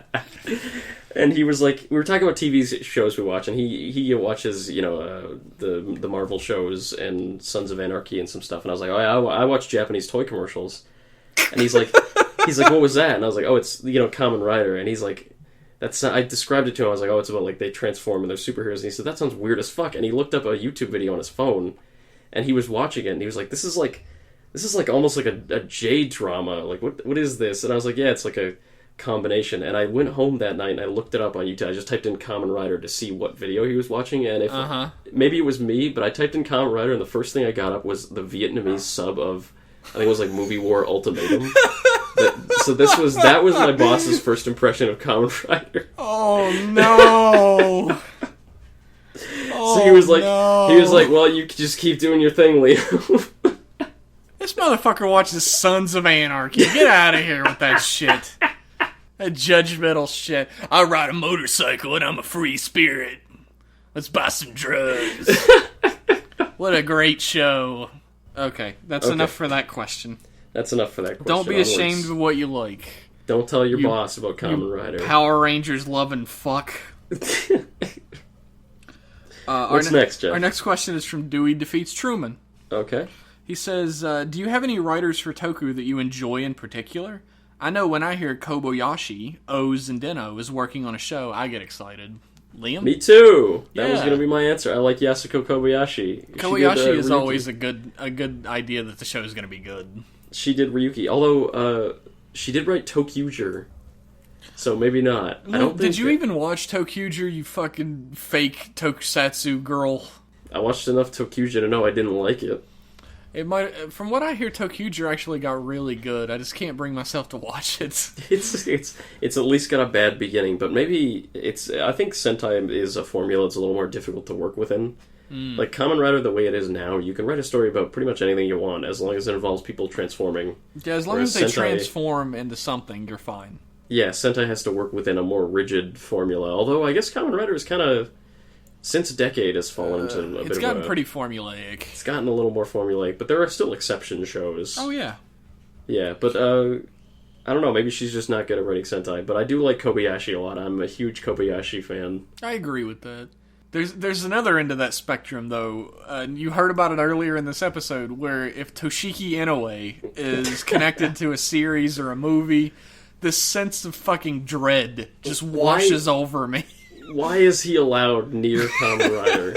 And he was like, we were talking about TV shows we watch, and he watches, the Marvel shows and Sons of Anarchy and some stuff. And I was like, I watch Japanese toy commercials. And he's like, He's like, what was that? And I was like, oh, it's, Kamen Rider. And he's like, I described it to him. I was like, oh, it's about, like, they transform and they're superheroes. And he said, that sounds weird as fuck. And he looked up a YouTube video on his phone, and he was watching it, and he was like, this is like almost like a J-drama. Like, what is this? And I was like, yeah, it's like a combination. And I went home that night, and I looked it up on YouTube. I just typed in Kamen Rider to see what video he was watching, and if maybe it was me, but I typed in Kamen Rider, and the first thing I got up was the Vietnamese sub of, I think it was like Movie War Ultimatum. So that was my boss's first impression of Kamen Rider. Oh no! So he was like, well, you just keep doing your thing, Liam. This motherfucker watches Sons of Anarchy. Get out of here with that shit. That judgmental shit. I ride a motorcycle and I'm a free spirit. Let's buy some drugs. What a great show. Okay, that's enough for that question. That's enough for that question. Don't be ashamed of what you like. Don't tell your boss about Kamen Rider. Power Rangers loving fuck. What's next, Jeff? Our next question is from Dewey Defeats Truman. Okay. He says, do you have any writers for Toku that you enjoy in particular? I know when I hear Kobayashi, O's and Den-O is working on a show, I get excited. Liam? Me too! That was going to be my answer. I like Yasuko Kobayashi. Kobayashi is always a good idea that the show is going to be good. She did Ryuki, although she did write Tokyuger. So maybe not. I don't think did you even watch Tokyuger, you fucking fake tokusatsu girl? I watched enough Tokyuger to know I didn't like it. It might, from what I hear, Tokyuger actually got really good. I just can't bring myself to watch it. It's at least got a bad beginning, but maybe I think Sentai is a formula that's a little more difficult to work within. Like Kamen Rider, the way it is now, you can write a story about pretty much anything you want, as long as it involves people transforming. Yeah, as long as they transform into something, you're fine. Yeah, Sentai has to work within a more rigid formula, although I guess Kamen Rider is kind of, since Decade, has fallen into a bit of It's gotten pretty formulaic. It's gotten a little more formulaic, but there are still exception shows. Oh, yeah. Yeah, but I don't know, maybe she's just not good at writing Sentai, but I do like Kobayashi a lot. I'm a huge Kobayashi fan. I agree with that. There's another end of that spectrum, though. You heard about it earlier in this episode, where if Toshiki Inoue is connected to a series or a movie, this sense of fucking dread just washes over me. Why is he allowed near Kamen Rider?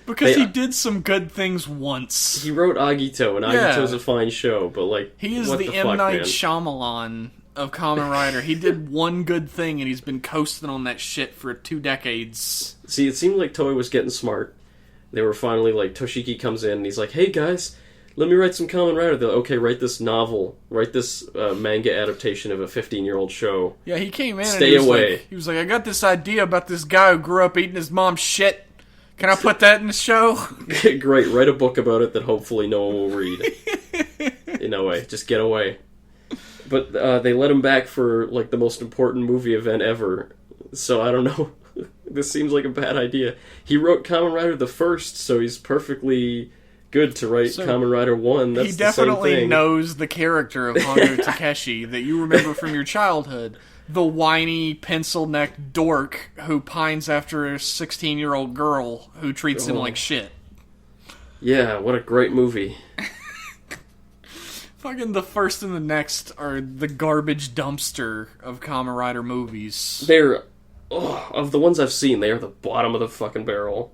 Because he did some good things once. He wrote Agito, and Agito's a fine show, but like, he is the M. Night Shyamalan of Kamen Rider. He did one good thing, and he's been coasting on that shit for 2 decades. See, it seemed like Toei was getting smart. They were finally like, Toshiki comes in, and he's like, hey guys, let me write some Kamen Rider. They're like, okay, write this novel. Write this manga adaptation of a 15-year-old show. Yeah, he came in Stay and away. He was like, I got this idea about this guy who grew up eating his mom's shit. Can I put that in the show? Great, write a book about it that hopefully no one will read. In a way, just get away. But they let him back for like the most important movie event ever. So I don't know. This seems like a bad idea. He wrote Kamen Rider the first, so he's perfectly good to write Kamen Rider 1. That's he definitely knows the character of Hondo Takeshi that you remember from your childhood. The whiny, pencil-necked dork who pines after a 16-year-old girl who treats him like shit. Yeah, what a great movie. Fucking the first and the next are the garbage dumpster of Kamen Rider movies. They're, of the ones I've seen, they are the bottom of the fucking barrel.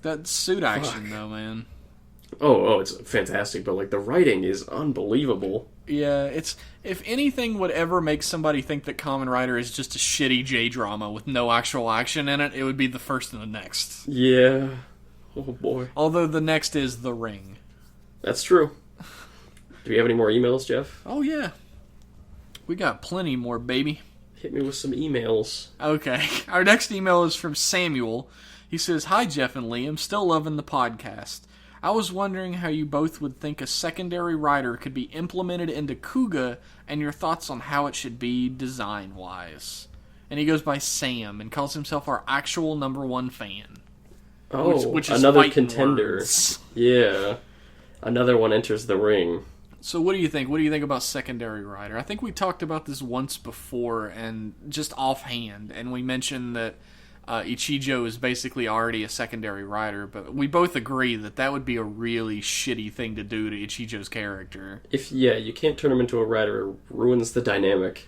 That suit action, though, man. Oh, it's fantastic, but like the writing is unbelievable. Yeah, if anything would ever make somebody think that Kamen Rider is just a shitty J-drama with no actual action in it, it would be the first and the next. Yeah. Oh boy. Although the next is The Ring. That's true. Do we have any more emails, Jeff? Oh yeah. We got plenty more, baby. Hit me with some emails. Okay. Our next email is from Samuel. He says, Hi Jeff and Liam, still loving the podcast. I was wondering how you both would think a secondary rider could be implemented into Kuga and your thoughts on how it should be design-wise. And he goes by Sam and calls himself our actual #1 fan. Oh, which is another contender. Words. Yeah. Another one enters the ring. So what do you think? What do you think about secondary rider? I think we talked about this once before and just offhand, and we mentioned that Ichijo is basically already a secondary writer, but we both agree that would be a really shitty thing to do to Ichijo's character. You can't turn him into a writer. It ruins the dynamic.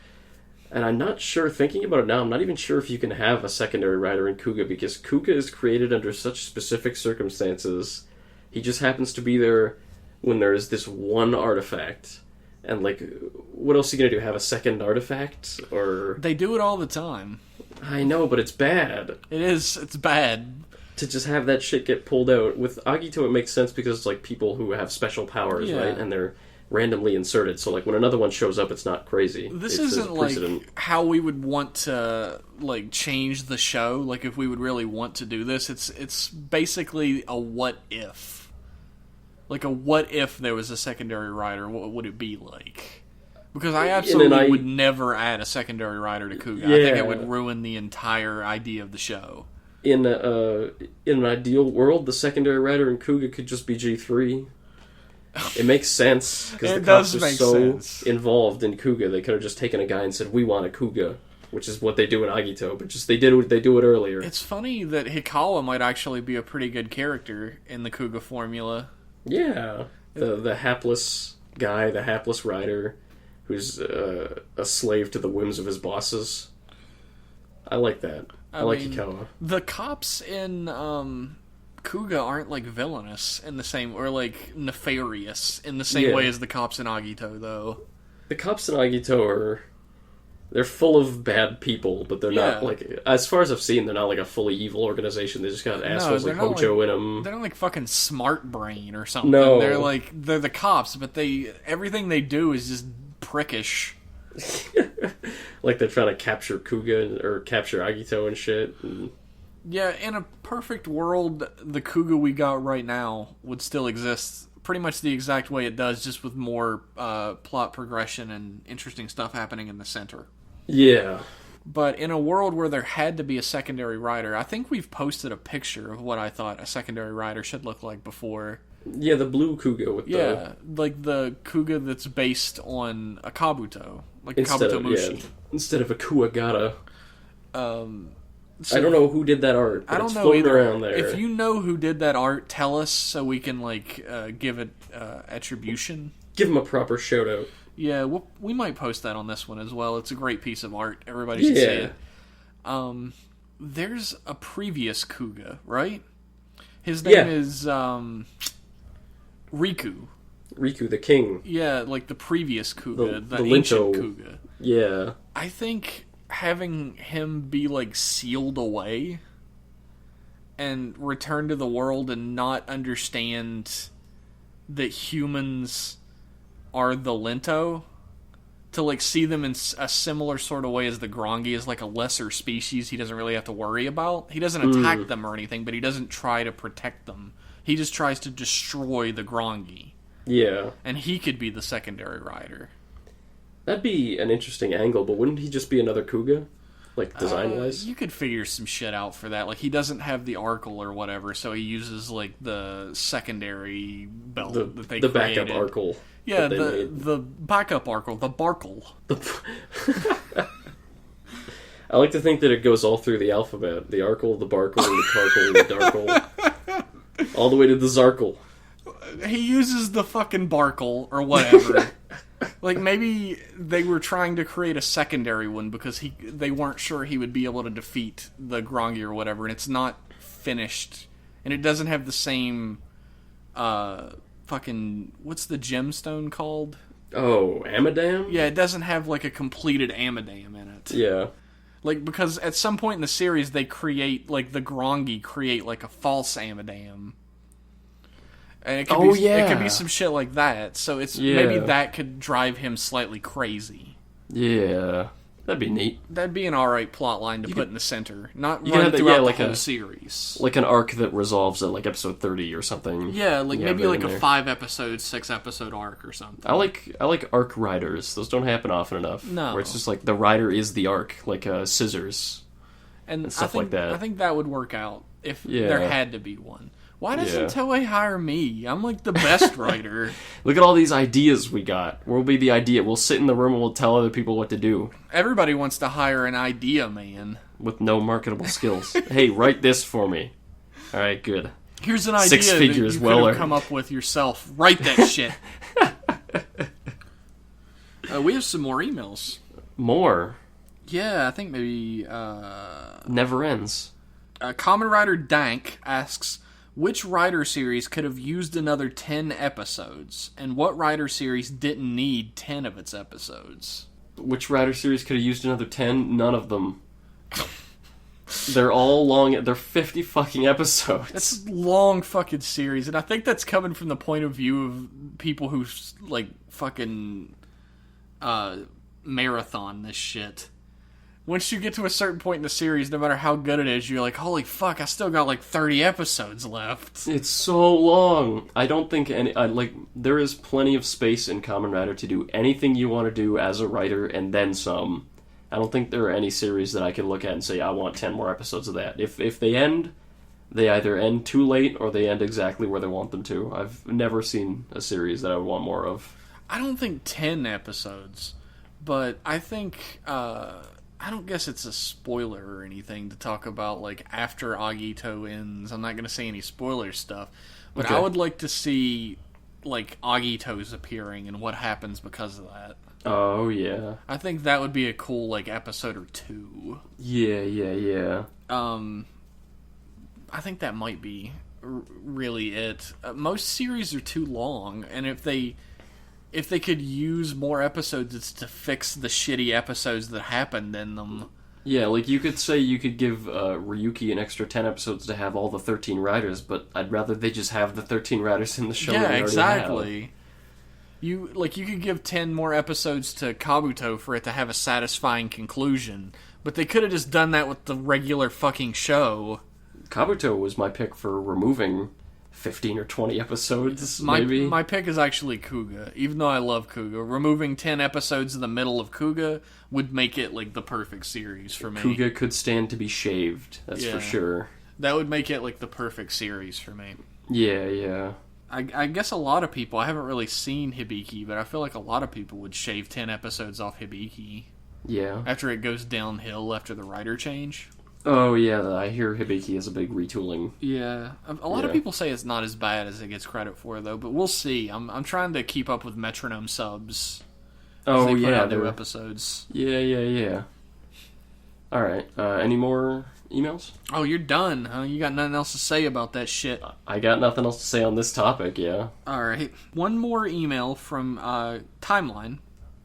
And I'm not sure, thinking about it now, I'm not even sure if you can have a secondary writer in Kuga, because Kuga is created under such specific circumstances. He just happens to be there when there's this one artifact. And, like, what else are you going to do? Have a second artifact? Or they do it all the time. I know, but it's bad. It is. It's bad. To just have that shit get pulled out. With Agito, it makes sense because it's, like, people who have special powers, right? And they're randomly inserted. So, like, when another one shows up, it's not crazy. This isn't, like, how we would want to, like, change the show. Like, if we would really want to do this. It's basically a what if. Like, a what if there was a secondary writer, what would it be like? Because I absolutely would never add a secondary writer to Kuga. I think it would ruin the entire idea of the show. In an ideal world, the secondary writer in Kuga could just be G3. It makes sense, because the cops are so involved in Kuga. They could have just taken a guy and said, we want a Kuga, which is what they do in Agito, but just they do it earlier. It's funny that Hikawa might actually be a pretty good character in the Kuga formula. Yeah, the hapless guy, the hapless writer, who's a slave to the whims of his bosses. I like that. I like Hikawa. The cops in Kuga aren't, like, villainous in the same, or, like, nefarious in the same way as the cops in Agito, though. The cops in Agito they're full of bad people, but they're not, like, as far as I've seen, they're not, like, a fully evil organization. They just got assholes like Hojo in them. They're not, like, fucking Smart Brain or something. No. They're the cops, but everything they do is just prickish. Like, they're trying to capture Kuga, or capture Agito and shit. Yeah, in a perfect world, the Kuga we got right now would still exist pretty much the exact way it does, just with more plot progression and interesting stuff happening in the center. Yeah. But in a world where there had to be a secondary writer, I think we've posted a picture of what I thought a secondary writer should look like before. Yeah, the blue Kuga with like the Kuga that's based on a Kabuto. Like Kabuto Mushi. Yeah, instead of a Kuwagata. So, I don't know who did that art, but it's floating around there. If you know who did that art, tell us so we can, like, give it attribution. Give them a proper shout-out. Yeah, we might post that on this one as well. It's a great piece of art. Everybody should see it. There's a previous Kuga, right? His name is Riku. Riku, the king. Yeah, like the previous Kuga, the Linto. ancient Kuga. Yeah. I think having him be, like, sealed away and return to the world and not understand that humans are the Linto, to, like, see them in a similar sort of way as the Grongi, as, like, a lesser species he doesn't really have to worry about. He doesn't attack them or anything, but he doesn't try to protect them. He just tries to destroy the Grongi. Yeah. And he could be the secondary rider. That'd be an interesting angle, but wouldn't he just be another Kuga? Like, design-wise? You could figure some shit out for that. Like, he doesn't have the Arkle or whatever, so he uses, like, the secondary belt that they created. The backup Arkle. Yeah, the backup Arkle. The Barkle. I like to think that it goes all through the alphabet. The Arkle, the Barkle, the Karkle, the Darkle. All the way to the Zarkle. He uses the fucking Barkle, or whatever. Like, maybe they were trying to create a secondary one because they weren't sure he would be able to defeat the Grongi or whatever, and it's not finished. And it doesn't have the same, fucking, what's the gemstone called? Oh, Amadam? Yeah, it doesn't have, like, a completed Amadam in it. Yeah. Like, because at some point in the series, they create, like, the Grongi create, like, a false Amadam. And it could be some shit like that. So maybe that could drive him slightly crazy. Yeah, that'd be neat. That'd be an alright plot line to put in the center. Not run throughout the whole series. Like an arc that resolves at, like, episode 30 or something. Yeah, like maybe like a 5-episode, 6-episode arc or something. I like arc riders. Those don't happen often enough. No. Where it's just like the rider is the arc, like Scissors and stuff like that. I think that would work out if there had to be one. Why doesn't Toei hire me? I'm, like, the best writer. Look at all these ideas we got. We'll be the idea. We'll sit in the room and we'll tell other people what to do. Everybody wants to hire an idea man. with no marketable skills. Hey, write this for me. All right, good. Here's an idea 6 figures that you well could have earned. come up with yourself. Write that shit. We have some more emails. More. Yeah, I think maybe... Never ends. Kamen Rider Dank asks, which Rider series could have used another 10 episodes? And what Rider series didn't need 10 of its episodes? Which Rider series could have used another 10? None of them. They're all long. They're 50 fucking episodes. That's a long fucking series, and I think that's coming from the point of view of people who, like, fucking marathon this shit. Once you get to a certain point in the series, no matter how good it is, you're like, holy fuck, I still got like 30 episodes left. It's so long. I don't think there is plenty of space in Kamen Rider to do anything you want to do as a writer and then some. I don't think there are any series that I can look at and say, I want 10 more episodes of that. If they end, they either end too late or they end exactly where they want them to. I've never seen a series that I would want more of. I don't think 10 episodes, but I think, I don't guess it's a spoiler or anything to talk about, like, after Agito ends. I'm not going to say any spoiler stuff, but okay. I would like to see, like, Agito's appearing and what happens because of that. Oh, yeah. I think that would be a cool, like, episode or two. Yeah. I think that might be really it. Most series are too long, and if they could use more episodes, it's to fix the shitty episodes that happened in them. Yeah, like, you could say you could give Ryuki an extra 10 episodes to have all the 13 riders, but I'd rather they just have the 13 riders in the show that they already have. Exactly. You could give 10 more episodes to Kabuto for it to have a satisfying conclusion, but they could have just done that with the regular fucking show. Kabuto was my pick for removing 15 or 20 episodes, maybe. My pick is actually Kuga, even though I love Kuga. Removing 10 episodes in the middle of Kuga would make it, like, the perfect series for me. Kuga could stand to be shaved, that's for sure. That would make it, like, the perfect series for me. Yeah. I guess a lot of people, I haven't really seen Hibiki, but I feel like a lot of people would shave 10 episodes off Hibiki. Yeah. After it goes downhill after the writer change. Oh, yeah, I hear Hibiki is a big retooling. Yeah. A lot of people say it's not as bad as it gets credit for, though, but we'll see. I'm trying to keep up with Metronome subs. Oh, they put yeah. out new episodes. Yeah. Alright, any more emails? Oh, you're done, huh? You got nothing else to say about that shit. I got nothing else to say on this topic, yeah. Alright. One more email from Timeline.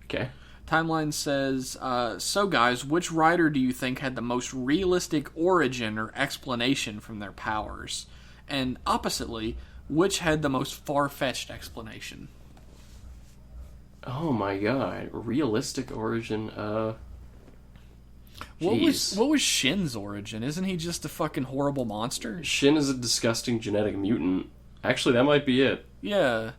Okay. Timeline says, so guys, which writer do you think had the most realistic origin or explanation from their powers? And oppositely, which had the most far-fetched explanation? Oh my god, realistic origin, What was Shin's origin? Isn't he just a fucking horrible monster? Shin is a disgusting genetic mutant. Actually, that might be it. Yeah.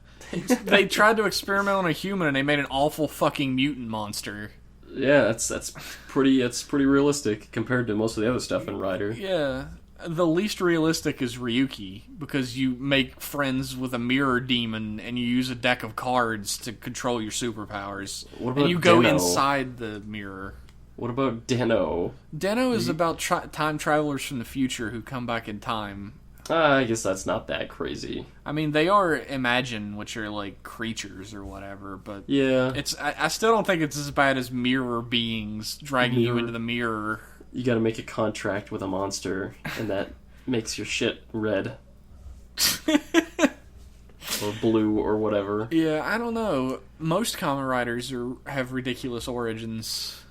They tried to experiment on a human and they made an awful fucking mutant monster. Yeah, that's pretty realistic compared to most of the other stuff in Rider. Yeah. The least realistic is Ryuki, because you make friends with a mirror demon and you use a deck of cards to control your superpowers. What about and you go Deno? inside the mirror. What about Deno? Deno is about time travelers from the future who come back in time. I guess that's not that crazy. I mean, they are Imagine, which are like creatures or whatever, but yeah, I still don't think it's as bad as mirror beings dragging you into the mirror. You gotta make a contract with a monster, and that makes your shit red. Or blue, or whatever. Yeah, I don't know. Most Kamen Riders have ridiculous origins.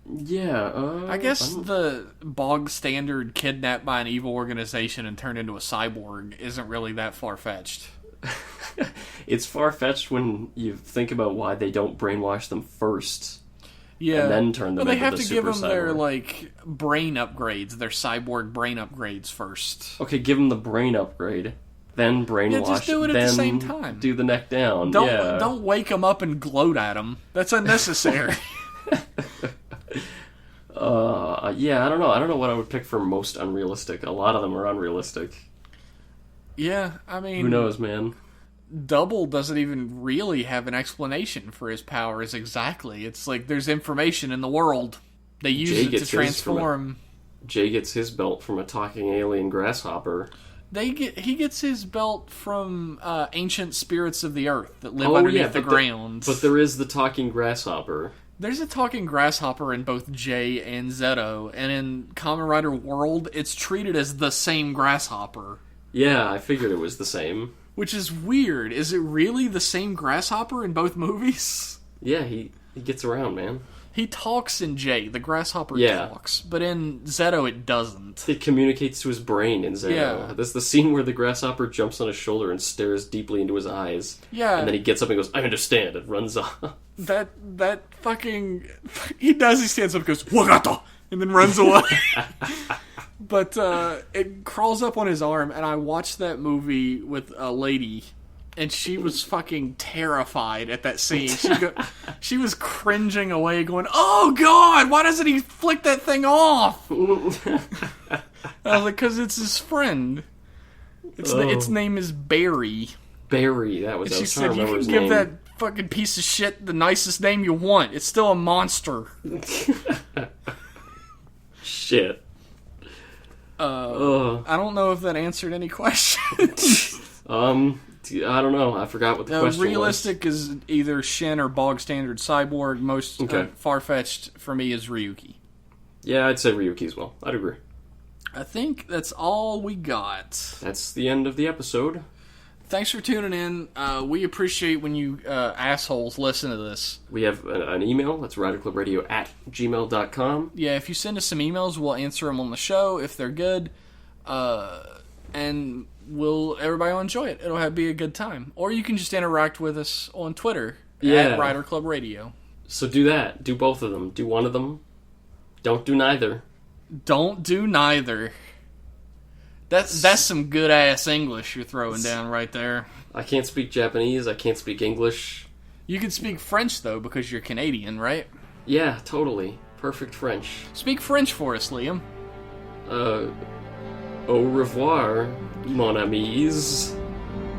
Yeah, I guess the bog standard kidnapped by an evil organization and turned into a cyborg isn't really that far-fetched. It's far-fetched when you think about why they don't brainwash them first. Yeah. And then turn them into the super cyborg. They have to give them their, like, brain upgrades, their cyborg brain upgrades first. Okay, give them the brain upgrade, then brainwash, yeah, just do it at the same time. Do the neck down. Don't wake them up and gloat at them. That's unnecessary. Yeah, I don't know. I don't know what I would pick for most unrealistic. A lot of them are unrealistic. Yeah, I mean... Who knows, man? Double doesn't even really have an explanation for his powers exactly. It's like there's information in the world. They use it to transform. Jay gets his belt from a talking alien grasshopper. He gets his belt from ancient spirits of the earth that live underneath the ground. But there is the talking grasshopper. There's a talking grasshopper in both Jay and Zeto, and in Kamen Rider World, it's treated as the same grasshopper. Yeah, I figured it was the same. Which is weird. Is it really the same grasshopper in both movies? Yeah, he gets around, man. He talks in Jay. The grasshopper talks. But in Zeto, it doesn't. It communicates to his brain in Zeto. Yeah. There's the scene where the grasshopper jumps on his shoulder and stares deeply into his eyes. Yeah. And then he gets up and goes, I understand, and runs off. That fucking... He stands up and goes, Wagato! And then runs away. But it crawls up on his arm, and I watched that movie with a lady... And she was fucking terrified at that scene. She was cringing away, going, "Oh God, why doesn't he flick that thing off?" I was like, "Cause it's his friend. Its name is Barry." Barry, that was. And she said, "You can give that fucking piece of shit the nicest name you want. It's still a monster." Shit. I don't know if that answered any questions. I don't know. I forgot what the question realistic was. Is either Shin or bog standard cyborg. Most far-fetched for me is Ryuki. Yeah, I'd say Ryuki as well. I'd agree. I think that's all we got. That's the end of the episode. Thanks for tuning in. We appreciate when you assholes listen to this. We have an email. That's riderclubradio@gmail.com. Yeah, if you send us some emails, we'll answer them on the show if they're good. And everybody will enjoy it. It'll be a good time. Or you can just interact with us on Twitter at Rider Club Radio. So do that. Do both of them. Do one of them. Don't do neither. Don't do neither. That's some good ass English you're throwing down right there. I can't speak Japanese. I can't speak English. You can speak French though because you're Canadian, right? Yeah, totally. Perfect French. Speak French for us, Liam. Au revoir, mon amis.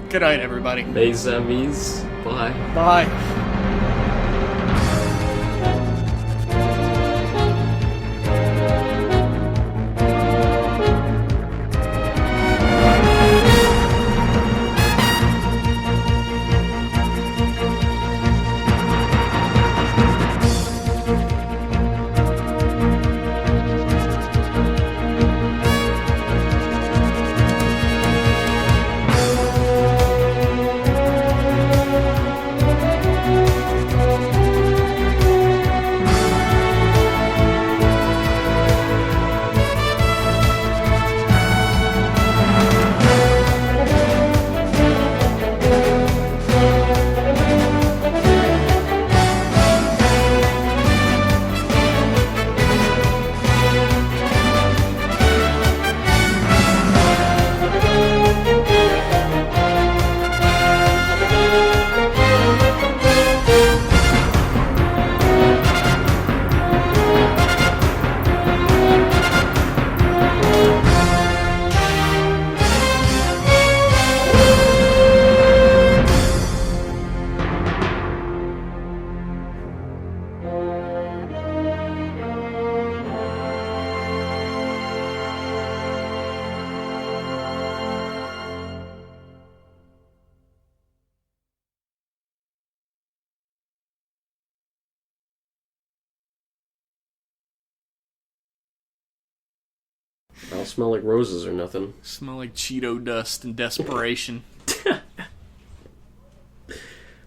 Good night, everybody. Mes amis. Bye. Bye. I don't smell like roses or nothing. Smell like Cheeto dust and desperation.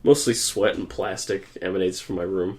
Mostly sweat and plastic emanates from my room.